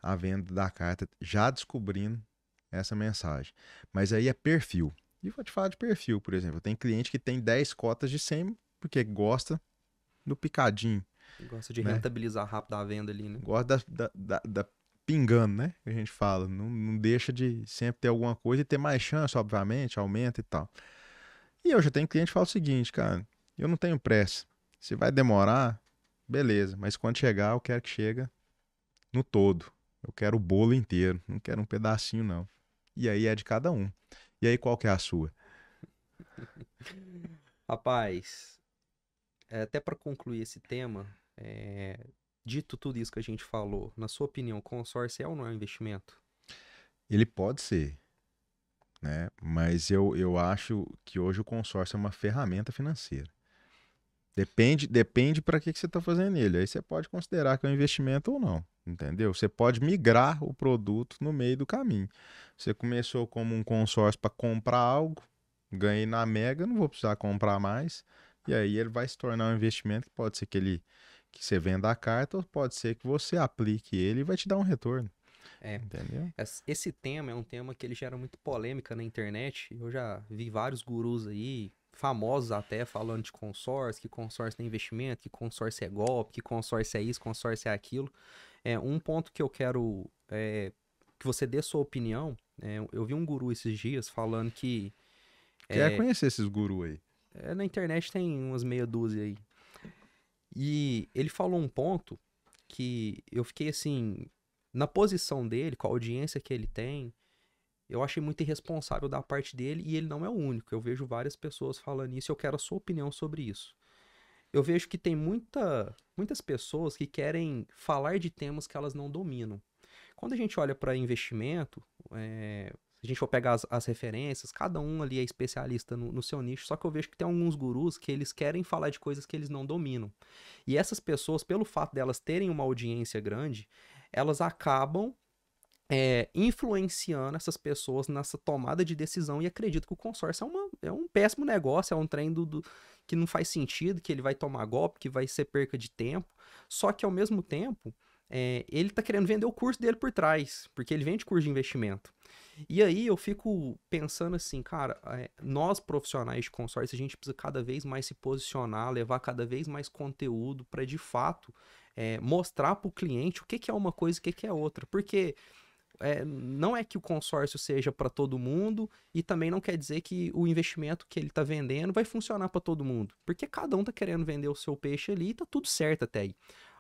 a venda da carta, já descobrindo essa mensagem. Mas aí é perfil. E vou te falar de perfil, por exemplo. Tem cliente que tem 10 cotas de 100 porque gosta do picadinho, Gosta de né? rentabilizar rápido a venda ali, né? Gosta da pingando, né? Que a gente fala. Não deixa de sempre ter alguma coisa e ter mais chance, obviamente, aumenta e tal. E eu já tenho cliente que fala o seguinte, cara, eu não tenho pressa. Se vai demorar, beleza. Mas quando chegar, eu quero que chegue no todo. Eu quero o bolo inteiro, não quero um pedacinho, não. E aí é de cada um. E aí qual que é a sua? Rapaz, até para concluir esse tema, dito tudo isso que a gente falou, na sua opinião, consórcio é ou não é um investimento? Ele pode ser, né? Mas eu acho que hoje o consórcio é uma ferramenta financeira. Depende para que você está fazendo ele. Aí você pode considerar que é um investimento ou não, entendeu? Você pode migrar o produto no meio do caminho. Você começou como um consórcio para comprar algo, ganhei na Mega, não vou precisar comprar mais. E aí ele vai se tornar um investimento que pode ser que você venda a carta ou pode ser que você aplique ele e vai te dar um retorno, É, entendeu? esse tema é um tema que ele gera muito polêmica na internet. Eu já vi vários gurus aí, famosos até, falando de consórcio, que consórcio é investimento, que consórcio é golpe, que consórcio é isso, consórcio é aquilo. Um ponto que eu quero que você dê sua opinião. Eu vi um guru esses dias falando que Quer conhecer esses gurus aí? na internet tem umas meia dúzia aí. E ele falou um ponto que eu fiquei assim, na posição dele, com a audiência que ele tem, eu achei muito irresponsável da parte dele e ele não é o único. Eu vejo várias pessoas falando isso e eu quero a sua opinião sobre isso. Eu vejo que tem muitas pessoas que querem falar de temas que elas não dominam. Quando a gente olha para investimento, se a gente for pegar as referências, cada um ali é especialista no seu nicho, só que eu vejo que tem alguns gurus que eles querem falar de coisas que eles não dominam. E essas pessoas, pelo fato delas terem uma audiência grande, elas acabam influenciando essas pessoas nessa tomada de decisão e acredito que o consórcio é um péssimo negócio, é um trem que não faz sentido, que ele vai tomar golpe, que vai ser perca de tempo. Só que ao mesmo tempo, ele tá querendo vender o curso dele por trás, porque ele vende curso de investimento. E aí eu fico pensando assim, cara, nós profissionais de consórcio, a gente precisa cada vez mais se posicionar, levar cada vez mais conteúdo para de fato mostrar para o cliente o que, que é uma coisa e o que, que é outra. Porque não é que o consórcio seja para todo mundo e também não quer dizer que o investimento que ele está vendendo vai funcionar para todo mundo, porque cada um está querendo vender o seu peixe ali e tá tudo certo até aí.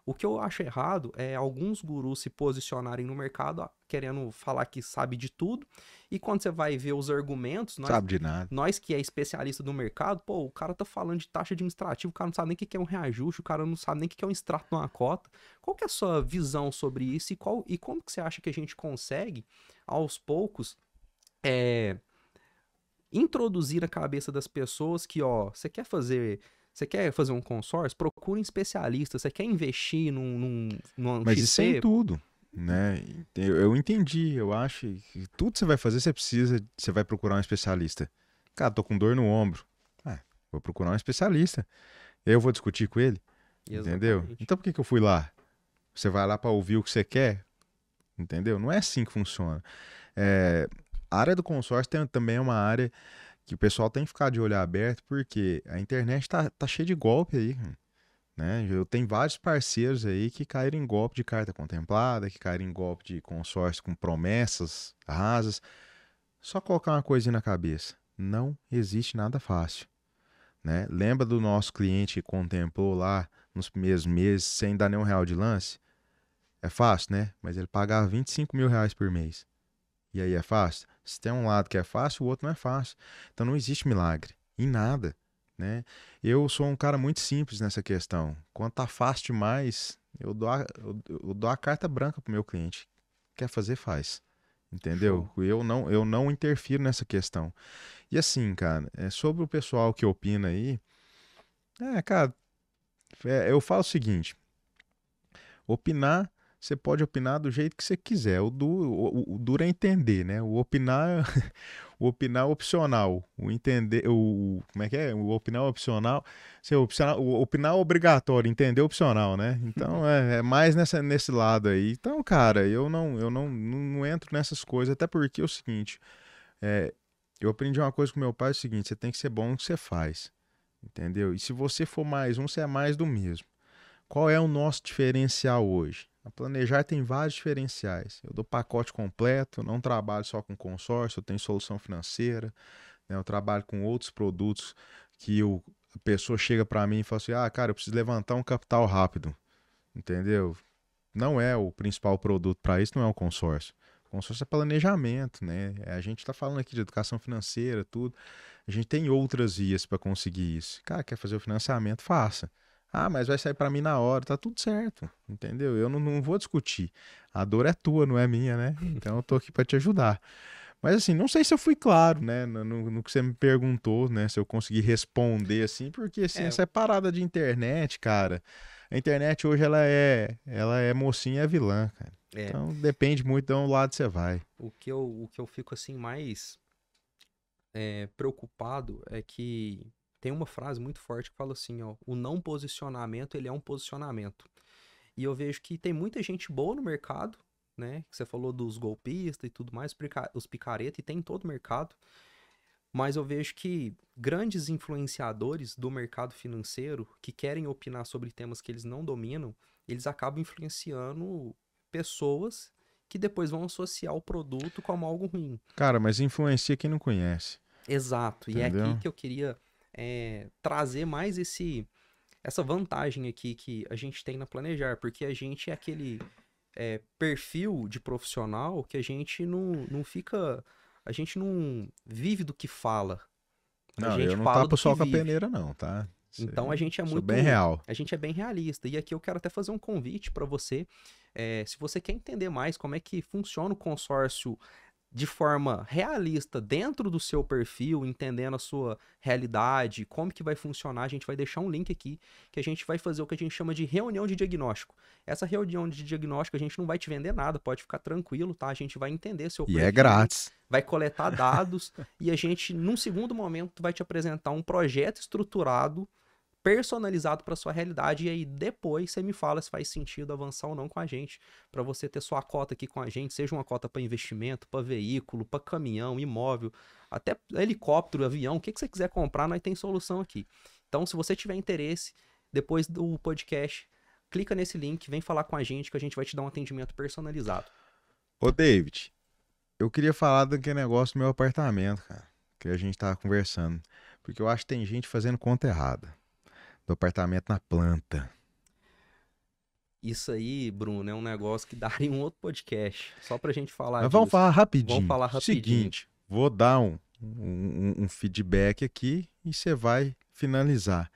O que eu acho errado é alguns gurus se posicionarem no mercado querendo falar que sabe de tudo e quando você vai ver os argumentos, Sabe de nada. nós que é especialista do mercado, pô, o cara tá falando de taxa administrativa, o cara não sabe nem o que é um reajuste, o cara não sabe nem o que é um extrato de uma cota. Qual que é a sua visão sobre isso e como que você acha que a gente consegue, aos poucos, é, introduzir na cabeça das pessoas que, ó, você quer fazer um consórcio? Procure um especialista. Você quer investir num Mas isso é em XP? tudo, né? Eu entendi, eu acho que tudo que você vai fazer, você vai procurar um especialista. Cara, tô com dor no ombro. Ah, vou procurar um especialista. Eu vou discutir com ele, entendeu? Exatamente. Então por que que eu fui lá? Você vai lá para ouvir o que você quer, entendeu? Não é assim que funciona. É, a área do consórcio também é uma área que o pessoal tem que ficar de olho aberto, porque a internet tá cheia de golpe aí, né? Eu tenho vários parceiros aí que caíram em golpe de carta contemplada, que caíram em golpe de consórcio com promessas rasas. Só colocar uma coisinha na cabeça: não existe nada fácil, né? Lembra do nosso cliente que contemplou lá nos primeiros meses sem dar nenhum real de lance? É fácil, né? Mas ele pagava 25 mil reais por mês. E aí é fácil? Se tem um lado que é fácil, o outro não é fácil. Então não existe milagre em nada, né? Eu sou um cara muito simples nessa questão. Quando tá fácil demais, eu dou a carta branca pro meu cliente. Quer fazer, faz. Entendeu? Show. Eu não interfiro nessa questão. E assim, cara, sobre o pessoal que opina aí, cara, eu falo o seguinte: opinar você pode opinar do jeito que você quiser. O duro é entender, né? O opinar, o opinar é opcional. O entender, como é que é? O opinar é opcional. O opinar é obrigatório, entender é opcional, né? Então é mais nesse lado aí. Então, cara, eu não entro nessas coisas, até porque é o seguinte, é, eu aprendi uma coisa com meu pai, é o seguinte, você tem que ser bom no que você faz, entendeu? E se você for mais um, você é mais do mesmo. Qual é o nosso diferencial hoje? A Planejar tem vários diferenciais. Eu dou pacote completo, não trabalho só com consórcio, eu tenho solução financeira, né? Eu trabalho com outros produtos que a pessoa chega para mim e fala assim: ah, cara, eu preciso levantar um capital rápido, entendeu? Não é o principal produto para isso, não é o consórcio. O consórcio é planejamento, né? A gente está falando aqui de educação financeira, tudo. A gente tem outras vias para conseguir isso. Cara, quer fazer o financiamento? Faça. Ah, mas vai sair para mim na hora, tá tudo certo, entendeu? Eu não vou discutir. A dor é tua, não é minha, né? Então eu tô aqui para te ajudar. Mas assim, não sei se eu fui claro, né, no que você me perguntou, né, se eu consegui responder assim, porque assim, É, essa é parada de internet, cara. A internet hoje ela é mocinha e é vilã, cara. é, Então depende muito de um lado você vai. o que eu fico assim mais preocupado é que tem uma frase muito forte que fala assim, ó, o não posicionamento, ele é um posicionamento. E eu vejo que tem muita gente boa no mercado, né? Que você falou dos golpistas e tudo mais, os picareta, e tem em todo o mercado. Mas eu vejo que grandes influenciadores do mercado financeiro que querem opinar sobre temas que eles não dominam, eles acabam influenciando pessoas que depois vão associar o produto como algo ruim. Cara, mas influencia quem não conhece, Exato. E é aqui entendeu? que eu queria trazer mais essa vantagem aqui que a gente tem na Planejar, porque a gente é aquele perfil de profissional que a gente não fica. A gente não vive do que fala. A Não, gente eu não fala tapo do que só com a vive. peneira não, tá? Então a gente é Sou bem muito. real. A gente é bem realista. E aqui eu quero até fazer um convite para você. Se você quer entender mais como é que funciona o consórcio de forma realista dentro do seu perfil, entendendo a sua realidade, como que vai funcionar, a gente vai deixar um link aqui que a gente vai fazer o que a gente chama de reunião de diagnóstico. Essa reunião de diagnóstico a gente não vai te vender nada, pode ficar tranquilo, tá? A gente vai entender seu E é perfil, grátis. vai coletar dados e a gente, num segundo momento, vai te apresentar um projeto estruturado personalizado para sua realidade e aí depois você me fala se faz sentido avançar ou não com a gente, para você ter sua cota aqui com a gente, seja uma cota para investimento, para veículo, para caminhão, imóvel, até helicóptero, avião, o que você quiser comprar, nós tem solução aqui. Então, se você tiver interesse, depois do podcast, clica nesse link, vem falar com a gente que a gente vai te dar um atendimento personalizado. Ô, David, eu queria falar daquele negócio do meu apartamento, cara, que a gente tava conversando. Porque eu acho que tem gente fazendo conta errada. Do apartamento na planta. Isso aí, Bruno, é um negócio que daria um outro podcast, só pra gente falar Mas vamos disso. falar Vamos rapidinho. falar rapidinho. Seguinte, vou dar um feedback aqui e você vai finalizar.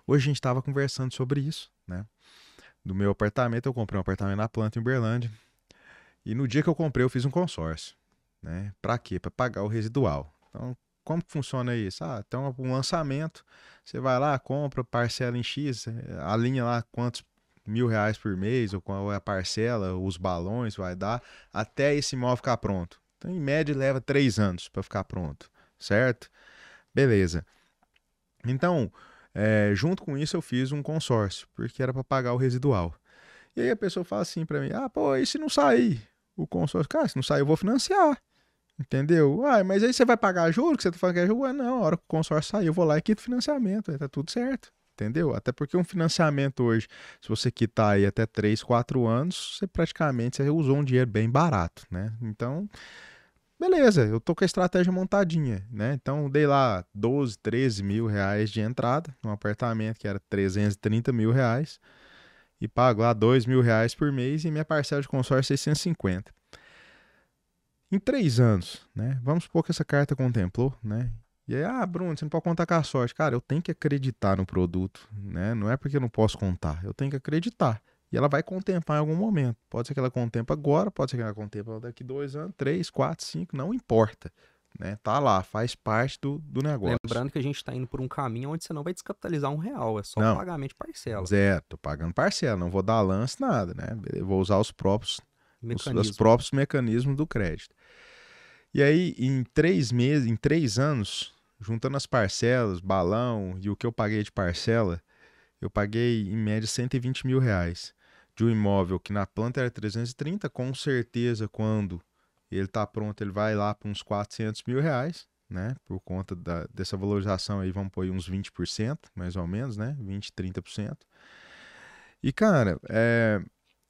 Hoje a gente estava conversando sobre isso, né? Do meu apartamento, eu comprei um apartamento na planta em Uberlândia. E no dia que eu comprei, eu fiz um consórcio, né? Para quê? Para pagar o residual. Então, como que funciona isso? Ah, então um lançamento, você vai lá, compra, parcela em X, alinha lá quantos R$ 1.000 por mês, ou qual é a parcela, os balões vai dar, até esse imóvel ficar pronto. Então, em média, leva 3 anos para ficar pronto, certo? Beleza. Então, junto com isso, eu fiz um consórcio, porque era para pagar o residual. E aí a pessoa fala assim para mim: ah, pô, e se não sair o consórcio? Cara, se não sair, eu vou financiar. Entendeu? Ah, mas aí você vai pagar juros, que você tá falando que é juros? Não, a hora que o consórcio sair, eu vou lá e quito o financiamento, aí tá tudo certo. Entendeu? Até porque um financiamento hoje, se você quitar aí até 3, 4 anos, você usou um dinheiro bem barato, né? Então, beleza, eu tô com a estratégia montadinha, né? Então, dei lá 12, 13 mil reais de entrada num apartamento que era 330 mil reais e pago lá 2 mil reais por mês e minha parcela de consórcio é 650. Em 3 anos, né? Vamos supor que essa carta contemplou, né? E aí, Bruno, você não pode contar com a sorte. Cara, eu tenho que acreditar no produto, né? Não é porque eu não posso contar, eu tenho que acreditar. E ela vai contemplar em algum momento. Pode ser que ela contemple agora, pode ser que ela contemple daqui 2 anos, 3, 4, 5, não importa. né? Tá lá, faz parte do negócio. Lembrando que a gente está indo por um caminho onde você não vai descapitalizar R$ 1, é só Não, pagamento de parcela. zero, tô pagando parcela, não vou dar lance, nada, né? Eu vou usar os Mecanismo. próprios mecanismos do crédito. E aí, em 3 meses, em 3 anos, juntando as parcelas, balão e o que eu paguei de parcela, eu paguei em média R$ 120 mil de um imóvel que na planta era 330, com certeza quando ele está pronto ele vai lá para uns R$ 400 mil, né? Por conta dessa valorização aí, vamos pôr aí uns 20%, mais ou menos, né? 20, 30%. E, cara,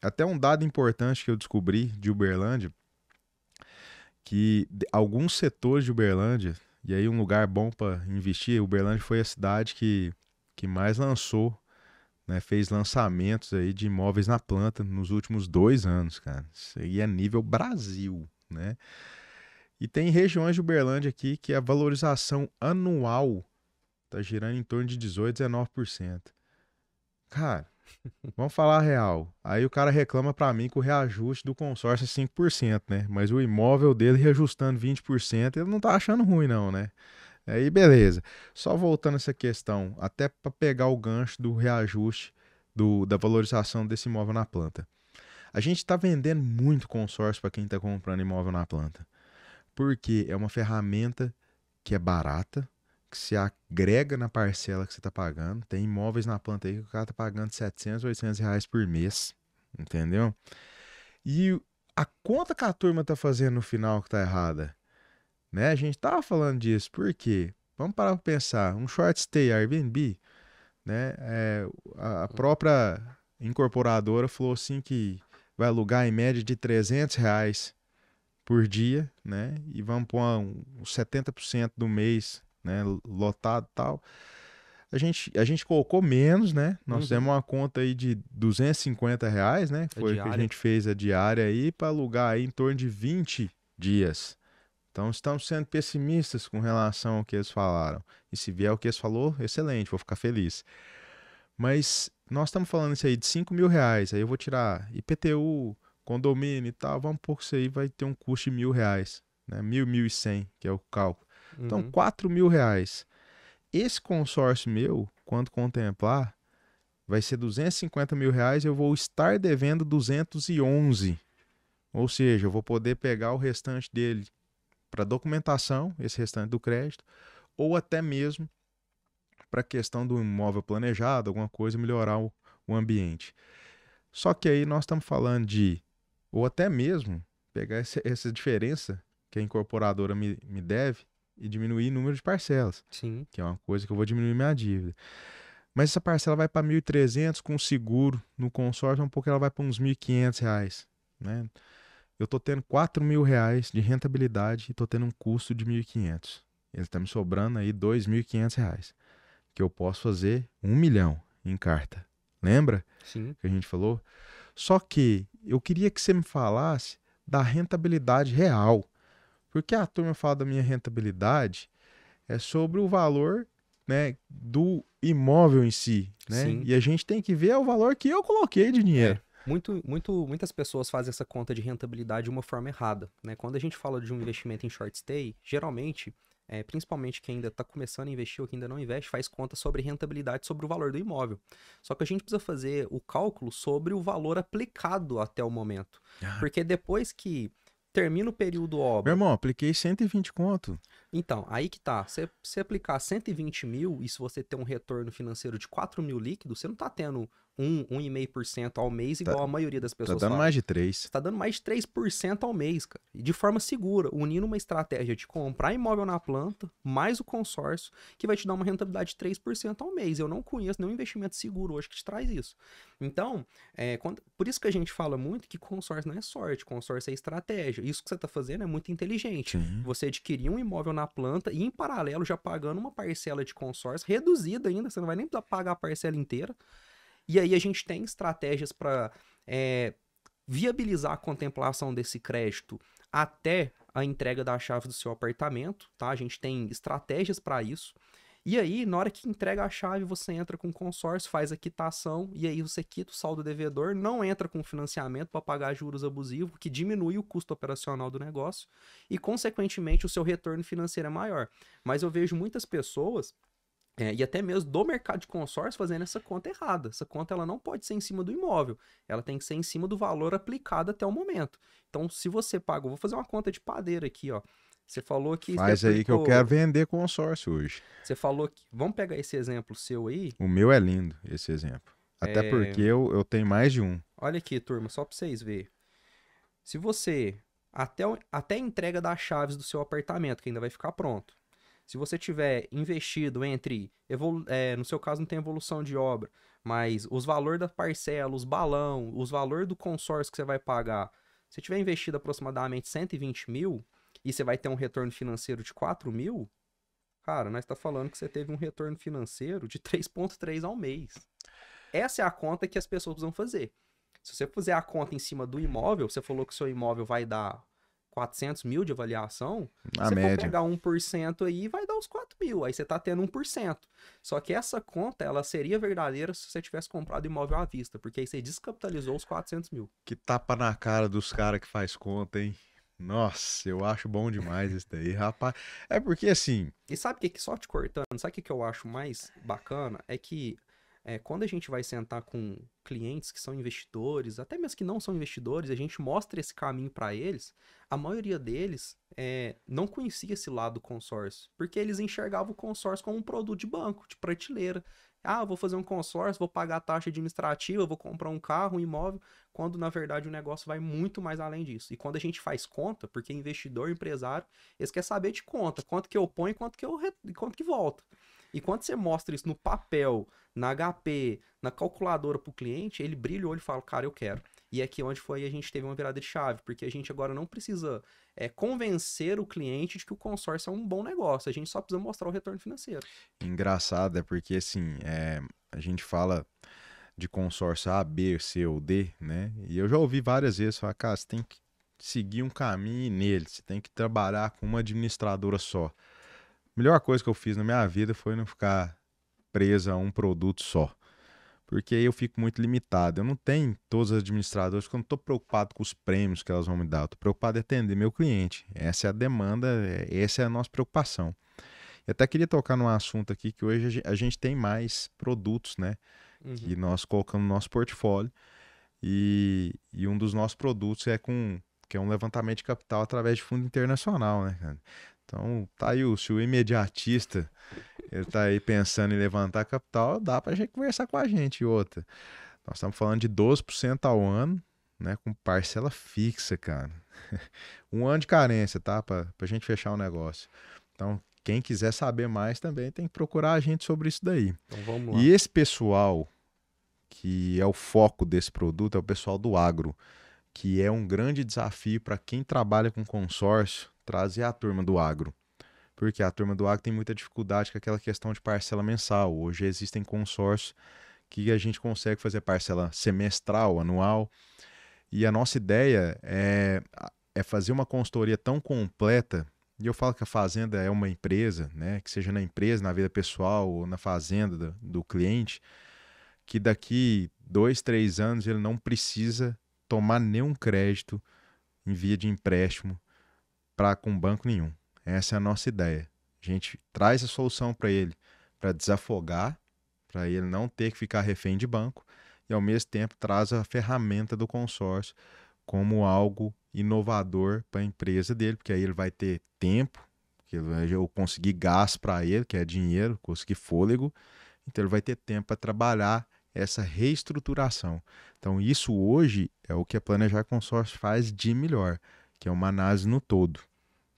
até um dado importante que eu descobri de Uberlândia, que alguns setores de Uberlândia, e aí um lugar bom para investir, Uberlândia foi a cidade que mais lançou, né, fez lançamentos aí de imóveis na planta nos últimos 2 anos, cara. Isso aí é nível Brasil, né? E tem regiões de Uberlândia aqui que a valorização anual tá girando em torno de 18, 19%. Cara, vamos falar a real. Aí o cara reclama pra mim que o reajuste do consórcio é 5%, né? Mas o imóvel dele reajustando 20%, ele não tá achando ruim não, né? Aí beleza. Só voltando essa questão, até para pegar o gancho do reajuste da valorização desse imóvel na planta. A gente está vendendo muito consórcio para quem está comprando imóvel na planta. Porque é uma ferramenta que é barata, que se agrega na parcela que você está pagando. Tem imóveis na planta aí que o cara está pagando R$ 700, R$ 800 por mês. Entendeu? E a conta que a turma está fazendo no final que está errada, né? A gente tava falando disso, por quê? Vamos parar para pensar. Um short stay Airbnb, né? A própria incorporadora falou assim que vai alugar em média de R$ 300 por dia, né? E vamos pôr uns 70% do mês, né? Lotado e tal. A gente colocou menos, né? Nós fizemos uma conta aí de R$ 250, né? A Foi o que a diária. gente fez a diária aí para alugar aí em torno de 20 dias. Então estamos sendo pessimistas com relação ao que eles falaram. E se vier o que eles falou, excelente, vou ficar feliz. Mas nós estamos falando isso aí de R$ 5.000. Aí eu vou tirar IPTU, condomínio e tal. Vamos por isso aí, vai ter um custo de R$ 1.000, né? 1.100, que é o cálculo. Então, R$ 4.000. Esse consórcio meu, quando contemplar, vai ser R$ 250.000 e eu vou estar devendo 211. Ou seja, eu vou poder pegar o restante dele para documentação, esse restante do crédito, ou até mesmo para a questão do imóvel planejado, alguma coisa, melhorar o ambiente. Só que aí nós estamos falando de, ou até mesmo, pegar essa diferença que a incorporadora me deve e diminuir o número de parcelas, Sim. que é uma coisa que eu vou diminuir minha dívida. Mas essa parcela vai para 1.300 com seguro no consórcio, um pouco ela vai para uns R$ 1.500, né? Eu estou tendo R$ 4.000 de rentabilidade e estou tendo um custo de 1.500. Ele está me sobrando aí R$ 2.500, que eu posso fazer 1 milhão em carta. Lembra Sim. que a gente falou? Só que eu queria que você me falasse da rentabilidade real. Porque a turma fala da minha rentabilidade é sobre o valor, né, do imóvel em si, né? Sim. E a gente tem que ver o valor que eu coloquei de dinheiro. Muitas pessoas fazem essa conta de rentabilidade de uma forma errada, né? Quando a gente fala de um investimento em short stay, geralmente, principalmente quem ainda está começando a investir ou quem ainda não investe, faz conta sobre rentabilidade sobre o valor do imóvel. Só que a gente precisa fazer o cálculo sobre o valor aplicado até o momento. Porque depois que termina o período Meu obra. irmão, apliquei 120 conto. Então, aí que tá. Se aplicar 120 mil e se você ter um retorno financeiro de 4 mil líquido, você não tá tendo 1,5% ao mês, igual a maioria das Tá pessoas dando faz. mais de 3. Você tá dando mais de 3% ao mês, cara. E de forma segura, unindo uma estratégia de comprar imóvel na planta, mais o consórcio, que vai te dar uma rentabilidade de 3% ao mês. Eu não conheço nenhum investimento seguro hoje que te traz isso. Então, por isso que a gente fala muito que consórcio não é sorte, consórcio é estratégia. Isso que você tá fazendo é muito inteligente. Sim. Você adquirir um imóvel na planta e, em paralelo, já pagando uma parcela de consórcio, reduzida ainda, você não vai nem precisar pagar a parcela inteira. E aí a gente tem estratégias para viabilizar a contemplação desse crédito até a entrega da chave do seu apartamento, tá? A gente tem estratégias para isso. E aí, na hora que entrega a chave, você entra com o consórcio, faz a quitação, e aí você quita o saldo devedor, não entra com financiamento para pagar juros abusivos, que diminui o custo operacional do negócio, e, consequentemente, o seu retorno financeiro é maior. Mas eu vejo muitas pessoas, e até mesmo do mercado de consórcio, fazendo essa conta errada. Essa conta ela não pode ser em cima do imóvel, ela tem que ser em cima do valor aplicado até o momento. Então, se você pagou, vou fazer uma conta de padeiro aqui, ó. Você falou que você Faz aí que eu quero aplicou. vender consórcio hoje. Você falou que. Vamos pegar esse exemplo seu aí. O meu é lindo, esse exemplo. Até É, porque eu tenho mais de um. olha aqui, turma, só para vocês verem. Se você. Até a entrega das chaves do seu apartamento, que ainda vai ficar pronto. Se você tiver investido entre. No seu caso, não tem evolução de obra, mas os valores da parcela, os balão, os valores do consórcio que você vai pagar. Se tiver investido aproximadamente 120 mil e você vai ter um retorno financeiro de 4 mil, cara, nós está falando que você teve um retorno financeiro de 3,3 ao mês. Essa é a conta que as pessoas precisam fazer. Se você fizer a conta em cima do imóvel, você falou que o seu imóvel vai dar 400 mil de avaliação. Se Na você for média. pegar 1% aí, vai dar os 4 mil. Aí você está tendo 1%. Só que essa conta, ela seria verdadeira se você tivesse comprado imóvel à vista, porque aí você descapitalizou os 400 mil. Que tapa na cara dos caras que faz conta, hein? Nossa, eu acho bom demais isso daí, rapaz. É porque assim, E sabe o que, só te cortando, sabe o que eu acho mais bacana? É que quando a gente vai sentar com clientes que são investidores, até mesmo que não são investidores, a gente mostra esse caminho para eles, a maioria deles não conhecia esse lado do consórcio, porque eles enxergavam o consórcio como um produto de banco, de prateleira. Ah, vou fazer um consórcio, vou pagar a taxa administrativa, vou comprar um carro, um imóvel, quando na verdade o negócio vai muito mais além disso. E quando a gente faz conta, porque investidor, empresário, eles querem saber de conta, quanto que eu ponho e quanto que volta. E quando você mostra isso no papel, na HP, na calculadora para o cliente, ele brilha o olho e fala, cara, eu quero. E é aqui onde foi a gente teve uma virada de chave, porque a gente agora não precisa convencer o cliente de que o consórcio é um bom negócio, a gente só precisa mostrar o retorno financeiro. engraçado é porque assim, a gente fala de consórcio A, B, C ou D, né? E eu já ouvi várias vezes falar, cara, você tem que seguir um caminho nele, você tem que trabalhar com uma administradora só. A melhor coisa que eu fiz na minha vida foi não ficar preso a um produto só. Porque aí eu fico muito limitado. Eu não tenho todas as administradoras, porque eu não estou preocupado com os prêmios que elas vão me dar. Eu estou preocupado em atender meu cliente. Essa é a demanda, essa é a nossa preocupação. Eu até queria tocar num assunto aqui que hoje a gente tem mais produtos, né? Que Uhum. nós colocamos no nosso portfólio. E um dos nossos produtos que é um levantamento de capital através de fundo internacional, né, cara? Então, tá aí, se o imediatista ele tá aí pensando em levantar capital, dá pra gente conversar com a gente. E outra, nós estamos falando de 12% ao ano, né, com parcela fixa, cara. Um ano de carência, tá? Pra gente fechar o negócio. Então, quem quiser saber mais também tem que procurar a gente sobre isso daí. Então vamos E lá. esse pessoal que é o foco desse produto é o pessoal do agro, que é um grande desafio para quem trabalha com consórcio trazer a turma do agro. Porque a turma do agro tem muita dificuldade com aquela questão de parcela mensal. Hoje existem consórcios que a gente consegue fazer parcela semestral, anual. E a nossa ideia é fazer uma consultoria tão completa. E eu falo que a fazenda é uma empresa, né? Que seja na empresa, na vida pessoal ou na fazenda do cliente, que daqui 2, 3 anos ele não precisa tomar nenhum crédito em via de empréstimo para com banco nenhum. Essa é a nossa ideia. A gente traz a solução para ele, para desafogar, para ele não ter que ficar refém de banco, e ao mesmo tempo traz a ferramenta do consórcio como algo inovador para a empresa dele, porque aí ele vai ter tempo, que eu conseguir gás para ele, que é dinheiro, conseguir fôlego, então ele vai ter tempo para trabalhar essa reestruturação. Então isso hoje é o que a Planejar Consórcio faz de melhor, que é uma análise no todo.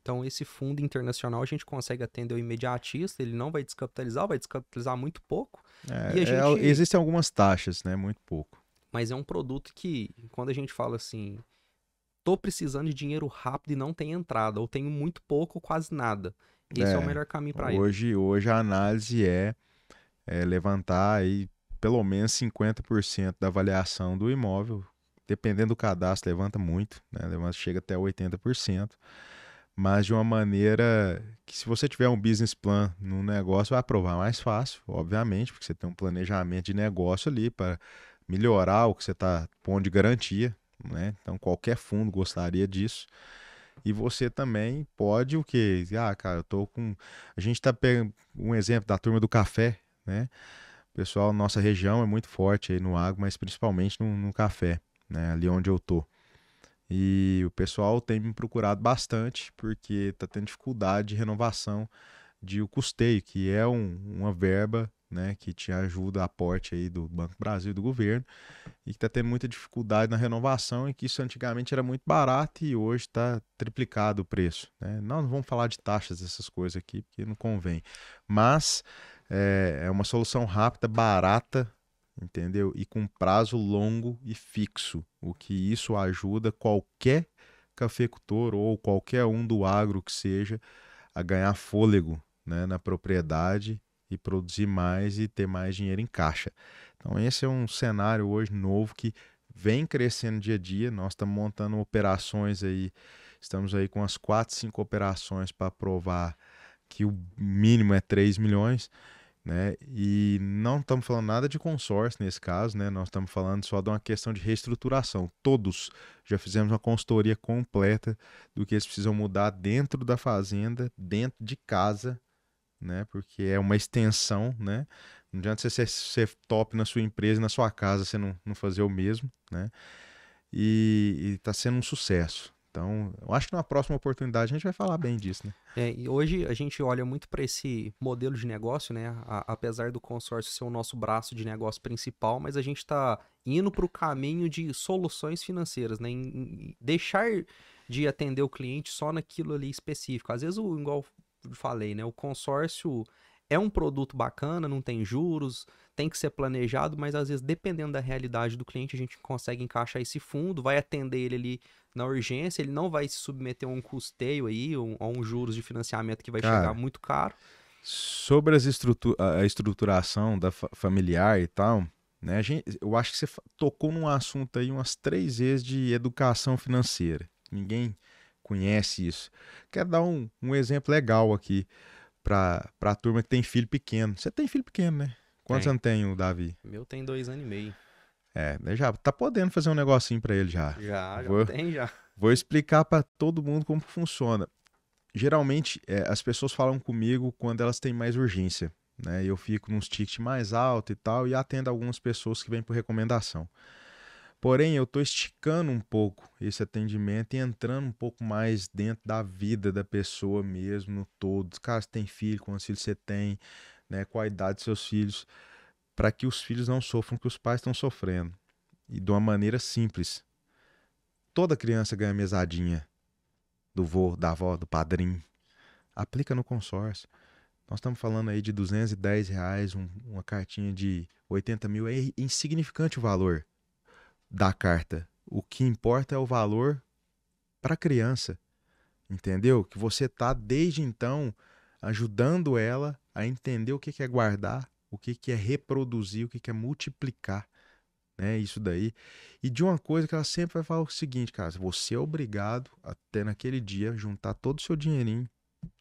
Então, esse fundo internacional a gente consegue atender o imediatista, ele não vai descapitalizar muito pouco. E a gente. Existem algumas taxas, né? Muito pouco. Mas é um produto que, quando a gente fala assim, tô precisando de dinheiro rápido e não tem entrada, ou tenho muito pouco ou quase nada. Esse é o É, melhor caminho para ele. hoje a análise é levantar aí pelo menos 50% da avaliação do imóvel. Dependendo do cadastro, levanta muito, né? Levanta, chega até 80%. mas de uma maneira que, se você tiver um business plan no negócio, vai aprovar mais fácil, obviamente, porque você tem um planejamento de negócio ali para melhorar o que você está pondo de garantia, né? Então, qualquer fundo gostaria disso. E você também pode o quê? Ah, cara, eu tô com. A gente tá pegando um exemplo da turma do café, né? O pessoal, nossa região é muito forte aí no agro, mas principalmente no café, né? Ali onde eu tô. E o pessoal tem me procurado bastante porque está tendo dificuldade de renovação de o custeio, que é uma verba, né, que te ajuda aporte aí do Banco do Brasil e do governo, e que está tendo muita dificuldade na renovação, e que isso antigamente era muito barato e hoje está triplicado o preço, né? Não vamos falar de taxas, essas coisas aqui, porque não convém. Mas é uma solução rápida, barata, entendeu? E com prazo longo e fixo, o que isso ajuda qualquer cafeicultor ou qualquer um do agro que seja a ganhar fôlego, né, na propriedade e produzir mais e ter mais dinheiro em caixa. Então esse é um cenário hoje novo que vem crescendo dia a dia. Nós estamos montando operações aí, estamos aí com umas 4, 5 operações para provar que o mínimo é 3 milhões, né? E não estamos falando nada de consórcio nesse caso, né? Nós estamos falando só de uma questão de reestruturação. Todos já fizemos uma consultoria completa do que eles precisam mudar dentro da fazenda, dentro de casa, né? Porque é uma extensão, né? Não adianta você ser top na sua empresa, na sua casa, você não fazer o mesmo, né? E está sendo um sucesso. Então, eu acho que numa próxima oportunidade a gente vai falar bem disso, né? E hoje a gente olha muito para esse modelo de negócio, né? Apesar do consórcio ser o nosso braço de negócio principal, mas a gente está indo para o caminho de soluções financeiras, né? Em deixar de atender o cliente só naquilo ali específico. Às vezes, igual eu falei, né? O consórcio é um produto bacana, não tem juros, tem que ser planejado, mas às vezes, dependendo da realidade do cliente, a gente consegue encaixar esse fundo, vai atender ele ali na urgência, ele não vai se submeter a um custeio aí, a um juros de financiamento que vai chegar Cara, muito caro. sobre a estruturação da familiar e tal, né? Eu acho que você tocou num assunto aí umas 3 vezes de educação financeira. Ninguém conhece isso. Quero dar um exemplo legal aqui para a turma que tem filho pequeno. Você tem filho pequeno, né? Quantos Tem. anos tem o Davi? Meu tem 2 anos e meio. Né, já tá podendo fazer um negocinho para ele já. Já Vou, tem, já. vou explicar para todo mundo como funciona. Geralmente, as pessoas falam comigo quando elas têm mais urgência, né? Eu fico nos tickets mais alto e tal, e atendo algumas pessoas que vêm por recomendação. Porém, eu estou esticando um pouco esse atendimento e entrando um pouco mais dentro da vida da pessoa mesmo, no todo. Cara, você tem filho, quantos filhos você tem, né? Qual a idade dos seus filhos, para que os filhos não sofram o que os pais estão sofrendo. E de uma maneira simples. Toda criança ganha mesadinha do vô, da avó, do padrinho. Aplica no consórcio. Nós estamos falando aí de R$ 210, uma cartinha de 80 mil. É insignificante o valor da carta. O que importa é o valor para a criança, entendeu? Que você está, desde então, ajudando ela a entender o que é guardar, o que é reproduzir, o que é multiplicar, né? Isso daí. E de uma coisa que ela sempre vai falar o seguinte, cara, você é obrigado até naquele dia juntar todo o seu dinheirinho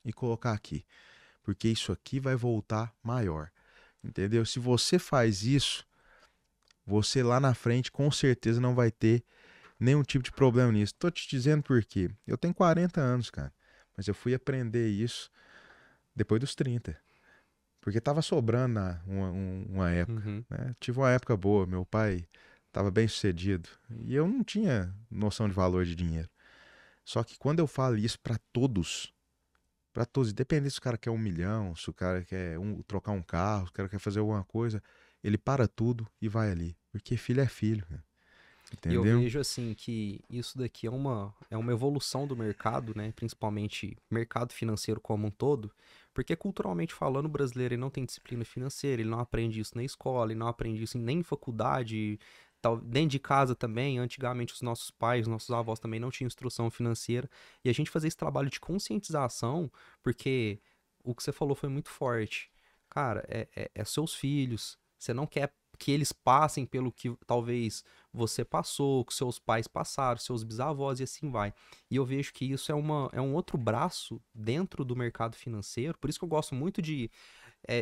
e colocar aqui, porque isso aqui vai voltar maior, entendeu? Se você faz isso, você lá na frente com certeza não vai ter nenhum tipo de problema nisso. Tô te dizendo por quê. Eu tenho 40 anos, cara, mas eu fui aprender isso depois dos 30, porque tava sobrando uma época, Uhum. né? Tive uma época boa, meu pai estava bem sucedido e eu não tinha noção de valor de dinheiro. Só que quando eu falo isso para todos, independente se o cara quer 1 milhão, se o cara quer trocar um carro, se o cara quer fazer alguma coisa, ele para tudo e vai ali. Porque filho é filho, cara. E eu Entendeu? vejo assim que isso daqui é uma evolução do mercado, né? Principalmente mercado financeiro como um todo, porque culturalmente falando, o brasileiro ele não tem disciplina financeira, ele não aprende isso na escola, ele não aprende isso nem em faculdade, dentro de casa também. Antigamente os nossos pais, nossos avós também não tinham instrução financeira, e a gente fazer esse trabalho de conscientização, porque o que você falou foi muito forte. Cara, é seus filhos. Você não quer que eles passem pelo que talvez você passou, que seus pais passaram, seus bisavós e assim vai. E eu vejo que isso é um outro braço dentro do mercado financeiro, por isso que eu gosto muito de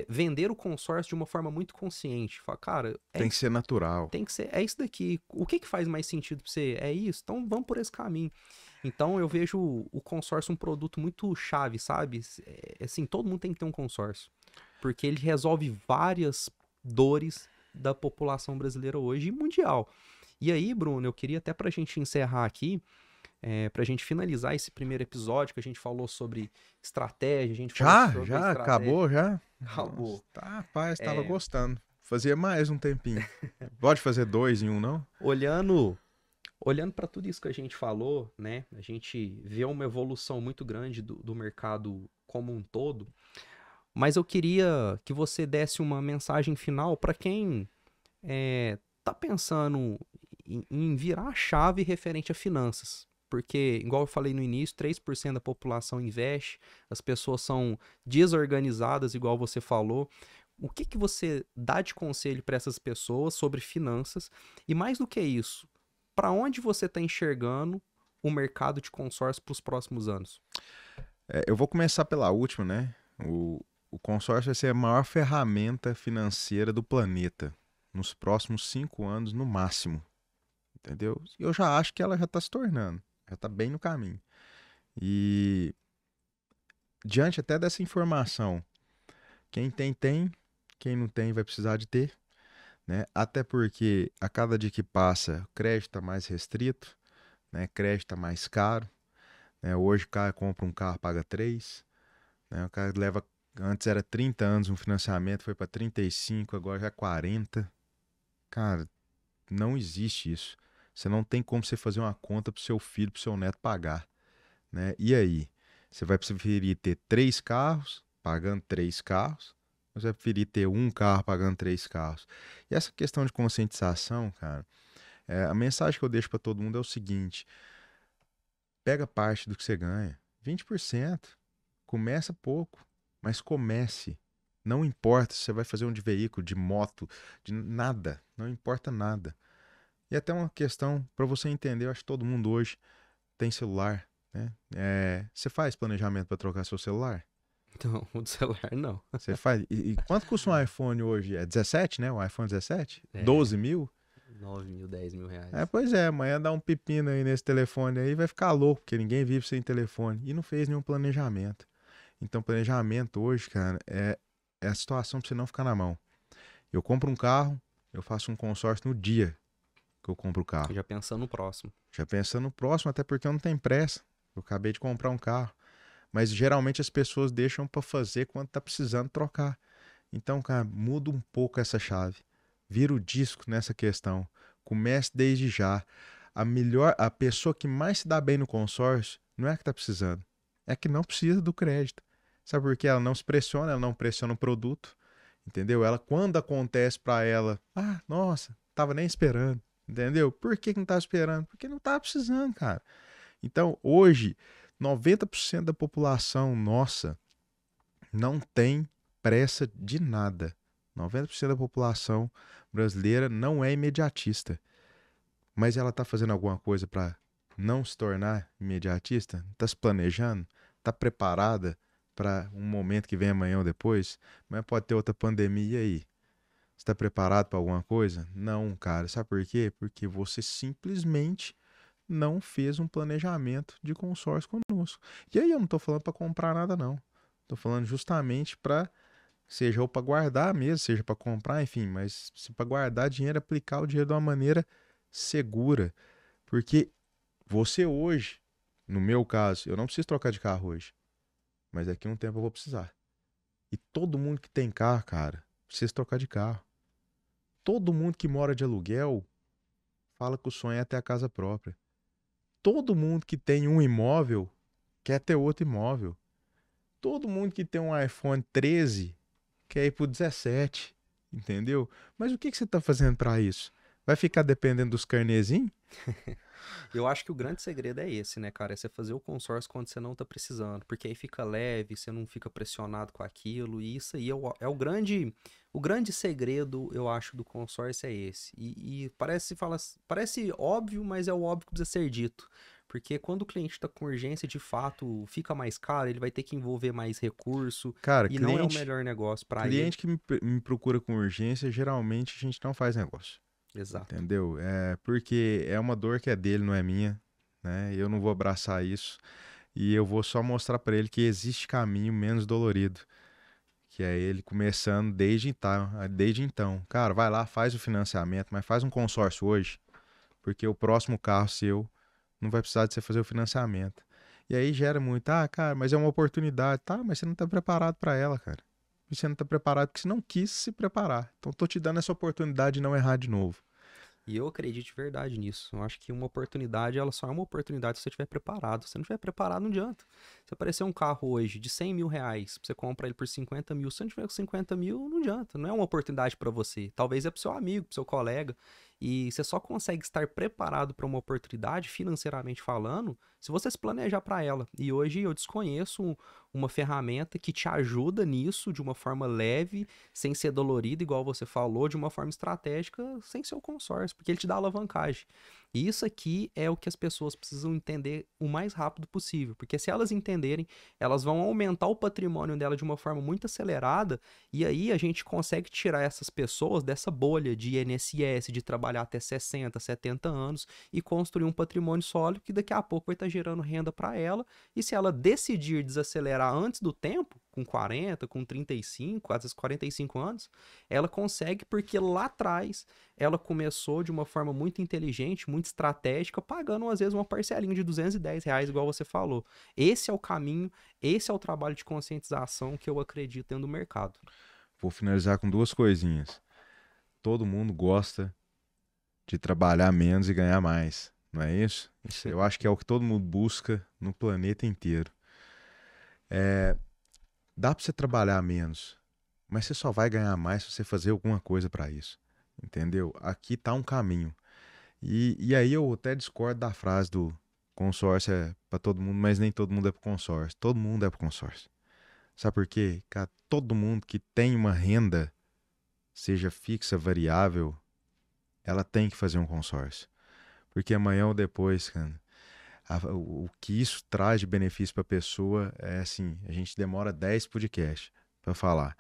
vender o consórcio de uma forma muito consciente. Fala, cara, Tem que ser natural. tem que ser, é isso daqui. O que faz mais sentido para você? É isso? Então vamos por esse caminho. Então eu vejo o consórcio um produto muito chave, sabe? Assim, todo mundo tem que ter um consórcio. Porque ele resolve várias dores da população brasileira hoje e mundial. E aí, Bruno, eu queria até pra gente encerrar aqui, pra gente finalizar esse primeiro episódio que a gente falou sobre estratégia, a gente falou sobre Já? estratégia. Acabou já? Acabou. Nossa, tá, rapaz, tava gostando. Fazia mais um tempinho. Pode fazer 2 em 1, não? Olhando para tudo isso que a gente falou, né? A gente vê uma evolução muito grande do mercado como um todo. Mas eu queria que você desse uma mensagem final para quem tá pensando em virar a chave referente a finanças. Porque, igual eu falei no início, 3% da população investe, as pessoas são desorganizadas, igual você falou. O que você dá de conselho para essas pessoas sobre finanças? E mais do que isso, para onde você está enxergando o mercado de consórcio para os próximos anos? Eu vou começar pela última, né? O consórcio vai ser a maior ferramenta financeira do planeta nos próximos 5 anos, no máximo. Entendeu? Eu já acho que ela já está se tornando, já está bem no caminho. E diante até dessa informação, quem tem, quem não tem vai precisar de ter, né? Até porque a cada dia que passa, o crédito está mais restrito, né? Crédito está mais caro, né? Hoje o cara compra um carro, paga 3, né? O cara leva, antes era 30 anos um financiamento, foi para 35, agora já é 40. Cara, não existe isso. Você não tem como você fazer uma conta para o seu filho, para o seu neto pagar, né? E aí? Você vai preferir ter 3 carros, pagando 3 carros, ou você vai preferir ter um carro, pagando 3 carros? E essa questão de conscientização, cara, a mensagem que eu deixo para todo mundo é o seguinte: pega parte do que você ganha, 20%, começa pouco, mas comece. Não importa se você vai fazer um de veículo, de moto, de nada, não importa nada. E até uma questão para você entender, eu acho que todo mundo hoje tem celular, né? Você faz planejamento para trocar seu celular? Então, o do celular não. Você faz? E quanto custa um iPhone hoje? É 17, né? O iPhone 17? É. 12 mil? 9 mil, 10 mil reais. Pois é, amanhã dá um pepino aí nesse telefone aí, vai ficar louco, porque ninguém vive sem telefone. E não fez nenhum planejamento. Então, planejamento hoje, cara, é a situação para você não ficar na mão. Eu compro um carro, eu faço um consórcio no dia que eu compro o carro. Já pensando no próximo. Já pensando no próximo, até porque eu não tenho pressa. Eu acabei de comprar um carro. Mas geralmente as pessoas deixam para fazer quando tá precisando trocar. Então, cara, muda um pouco essa chave. Vira o disco nessa questão. Comece desde já. A pessoa que mais se dá bem no consórcio não é a que tá precisando. É a que não precisa do crédito. Sabe por quê? Ela não se pressiona, ela não pressiona o produto. Entendeu? Ela, quando acontece para ela, nossa, tava nem esperando. Entendeu? Por que não tava esperando? Porque não tava precisando, cara. Então, hoje, 90% da população nossa não tem pressa de nada. 90% da população brasileira não é imediatista. Mas ela está fazendo alguma coisa para não se tornar imediatista? Está se planejando? Está preparada para um momento que vem amanhã ou depois? Mas pode ter outra pandemia aí. Você está preparado para alguma coisa? Não, cara. Sabe por quê? Porque você simplesmente não fez um planejamento de consórcio conosco. E aí eu não estou falando para comprar nada, não. Estou falando justamente para, seja ou para guardar mesmo, seja para comprar, enfim, mas se para guardar dinheiro, aplicar o dinheiro de uma maneira segura. Porque você hoje, no meu caso, eu não preciso trocar de carro hoje, mas daqui a um tempo eu vou precisar. E todo mundo que tem carro, cara, precisa trocar de carro. Todo mundo que mora de aluguel fala que o sonho é ter a casa própria. Todo mundo que tem um imóvel quer ter outro imóvel. Todo mundo que tem um iPhone 13 quer ir pro 17, entendeu? Mas o que você está fazendo para isso? Vai ficar dependendo dos carnezinhos? Eu acho que o grande segredo é esse, né, cara? É você fazer o consórcio quando você não tá precisando, porque aí fica leve, você não fica pressionado com aquilo, e isso aí o grande segredo, eu acho, do consórcio é esse. E parece óbvio, mas é o óbvio que precisa ser dito. Porque quando o cliente está com urgência, de fato, fica mais caro, ele vai ter que envolver mais recurso, Cara, e não é o melhor negócio para ele. cliente que me procura com urgência, geralmente a gente não faz negócio. Exato. Entendeu? É porque é uma dor que é dele, não é minha, né? Eu não vou abraçar isso e eu vou só mostrar para ele que existe caminho menos dolorido, que é ele começando desde então. Cara, vai lá, faz o financiamento, mas faz um consórcio hoje, porque o próximo carro seu não vai precisar de você fazer o financiamento. E aí gera muito, cara, mas é uma oportunidade, tá? Mas você não tá preparado para ela, cara. E você não tá preparado porque você não quis se preparar. Então tô te dando essa oportunidade de não errar de novo. E eu acredito de verdade nisso. Eu acho que uma oportunidade, ela só é uma oportunidade se você estiver preparado. Se você não estiver preparado, não adianta. Se aparecer um carro hoje de 100 mil reais, você compra ele por 50 mil, se você não tiver com 50 mil, não adianta. Não é uma oportunidade para você. Talvez é para seu amigo, para seu colega. E você só consegue estar preparado para uma oportunidade, financeiramente falando, se você se planejar para ela. E hoje eu desconheço uma ferramenta que te ajuda nisso de uma forma leve, sem ser dolorido, igual você falou, de uma forma estratégica, sem ser o consórcio, porque ele te dá alavancagem. E isso aqui é o que as pessoas precisam entender o mais rápido possível, porque se elas entenderem, elas vão aumentar o patrimônio dela de uma forma muito acelerada, e aí a gente consegue tirar essas pessoas dessa bolha de INSS, de trabalhar até 60, 70 anos e construir um patrimônio sólido que daqui a pouco vai estar gerando renda para ela, e se ela decidir desacelerar antes do tempo, com 40, com 35, às vezes 45 anos, ela consegue porque lá atrás ela começou de uma forma muito inteligente, muito estratégica, pagando às vezes uma parcelinha de R$ 210, igual você falou. Esse é o caminho, esse é o trabalho de conscientização que eu acredito dentro do mercado. Vou finalizar com duas coisinhas. Todo mundo gosta de trabalhar menos e ganhar mais, não é isso? Isso eu acho que é o que todo mundo busca no planeta inteiro. Dá para você trabalhar menos, mas você só vai ganhar mais se você fazer alguma coisa para isso. Entendeu? Aqui tá um caminho. E aí eu até discordo da frase do consórcio é para todo mundo, mas nem todo mundo é para consórcio. Todo mundo é para consórcio. Sabe por quê? Cara, todo mundo que tem uma renda, seja fixa, variável, ela tem que fazer um consórcio. Porque amanhã ou depois, cara, o que isso traz de benefício para a pessoa é assim, a gente demora 10 podcasts para falar.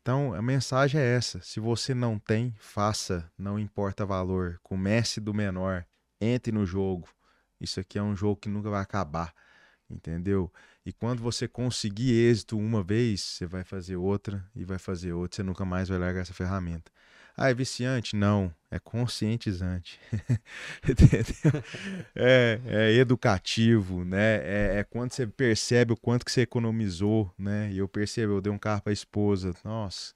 Então, a mensagem é essa: se você não tem, faça, não importa valor, comece do menor, entre no jogo. Isso aqui é um jogo que nunca vai acabar, entendeu? E quando você conseguir êxito uma vez, você vai fazer outra e vai fazer outra, você nunca mais vai largar essa ferramenta. Ah, é viciante? Não, é conscientizante. Entendeu? É educativo, né? É quando você percebe o quanto que você economizou, né? E eu percebo, eu dei um carro para a esposa, nossa,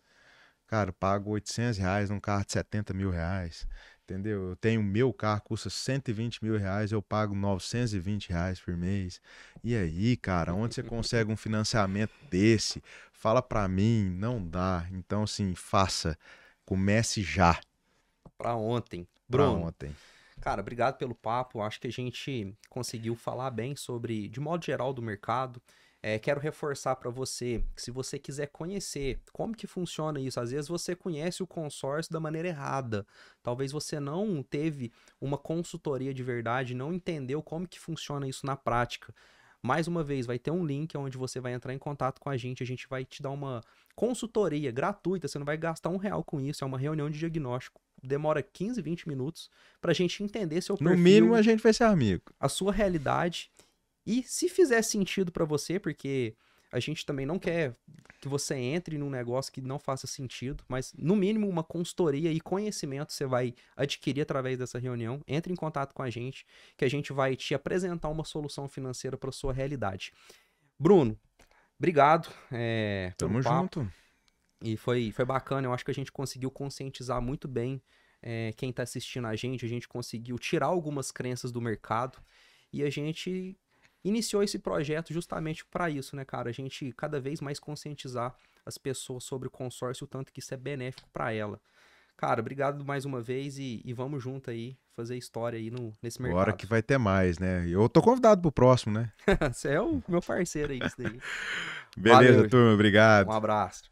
cara, eu pago R$ 800 num carro de 70 mil reais, entendeu? Eu tenho o meu carro, custa 120 mil reais, eu pago R$ 920 por mês. E aí, cara, onde você consegue um financiamento desse? Fala pra mim, não dá. Então, assim, faça, comece já, Para ontem. pra Bruno, ontem. cara, obrigado pelo papo. Acho que a gente conseguiu falar bem sobre, de modo geral, do mercado. Quero reforçar para você que se você quiser conhecer como que funciona isso, às vezes você conhece o consórcio da maneira errada. Talvez você não teve uma consultoria de verdade, não entendeu como que funciona isso na prática. Mais uma vez, vai ter um link onde você vai entrar em contato com a gente vai te dar uma consultoria gratuita, você não vai gastar R$ 1 com isso, é uma reunião de diagnóstico. Demora 15, 20 minutos para a gente entender seu No mínimo, a perfil, gente vai ser amigo. a sua realidade e se fizer sentido para você, porque a gente também não quer que você entre num negócio que não faça sentido, mas no mínimo uma consultoria e conhecimento você vai adquirir através dessa reunião. Entre em contato com a gente, que a gente vai te apresentar uma solução financeira para sua realidade. Bruno, obrigado pelo Tamo papo junto. e foi bacana. Eu acho que a gente conseguiu conscientizar muito bem quem está assistindo a gente conseguiu tirar algumas crenças do mercado e a gente iniciou esse projeto justamente para isso, né, cara? A gente cada vez mais conscientizar as pessoas sobre o consórcio, o tanto que isso é benéfico para ela. Cara, obrigado mais uma vez e vamos junto aí fazer história aí nesse mercado. Agora que vai ter mais, né? Eu tô convidado pro próximo, né? Você é o meu parceiro aí, isso daí. Beleza, Valeu, turma, obrigado. um abraço.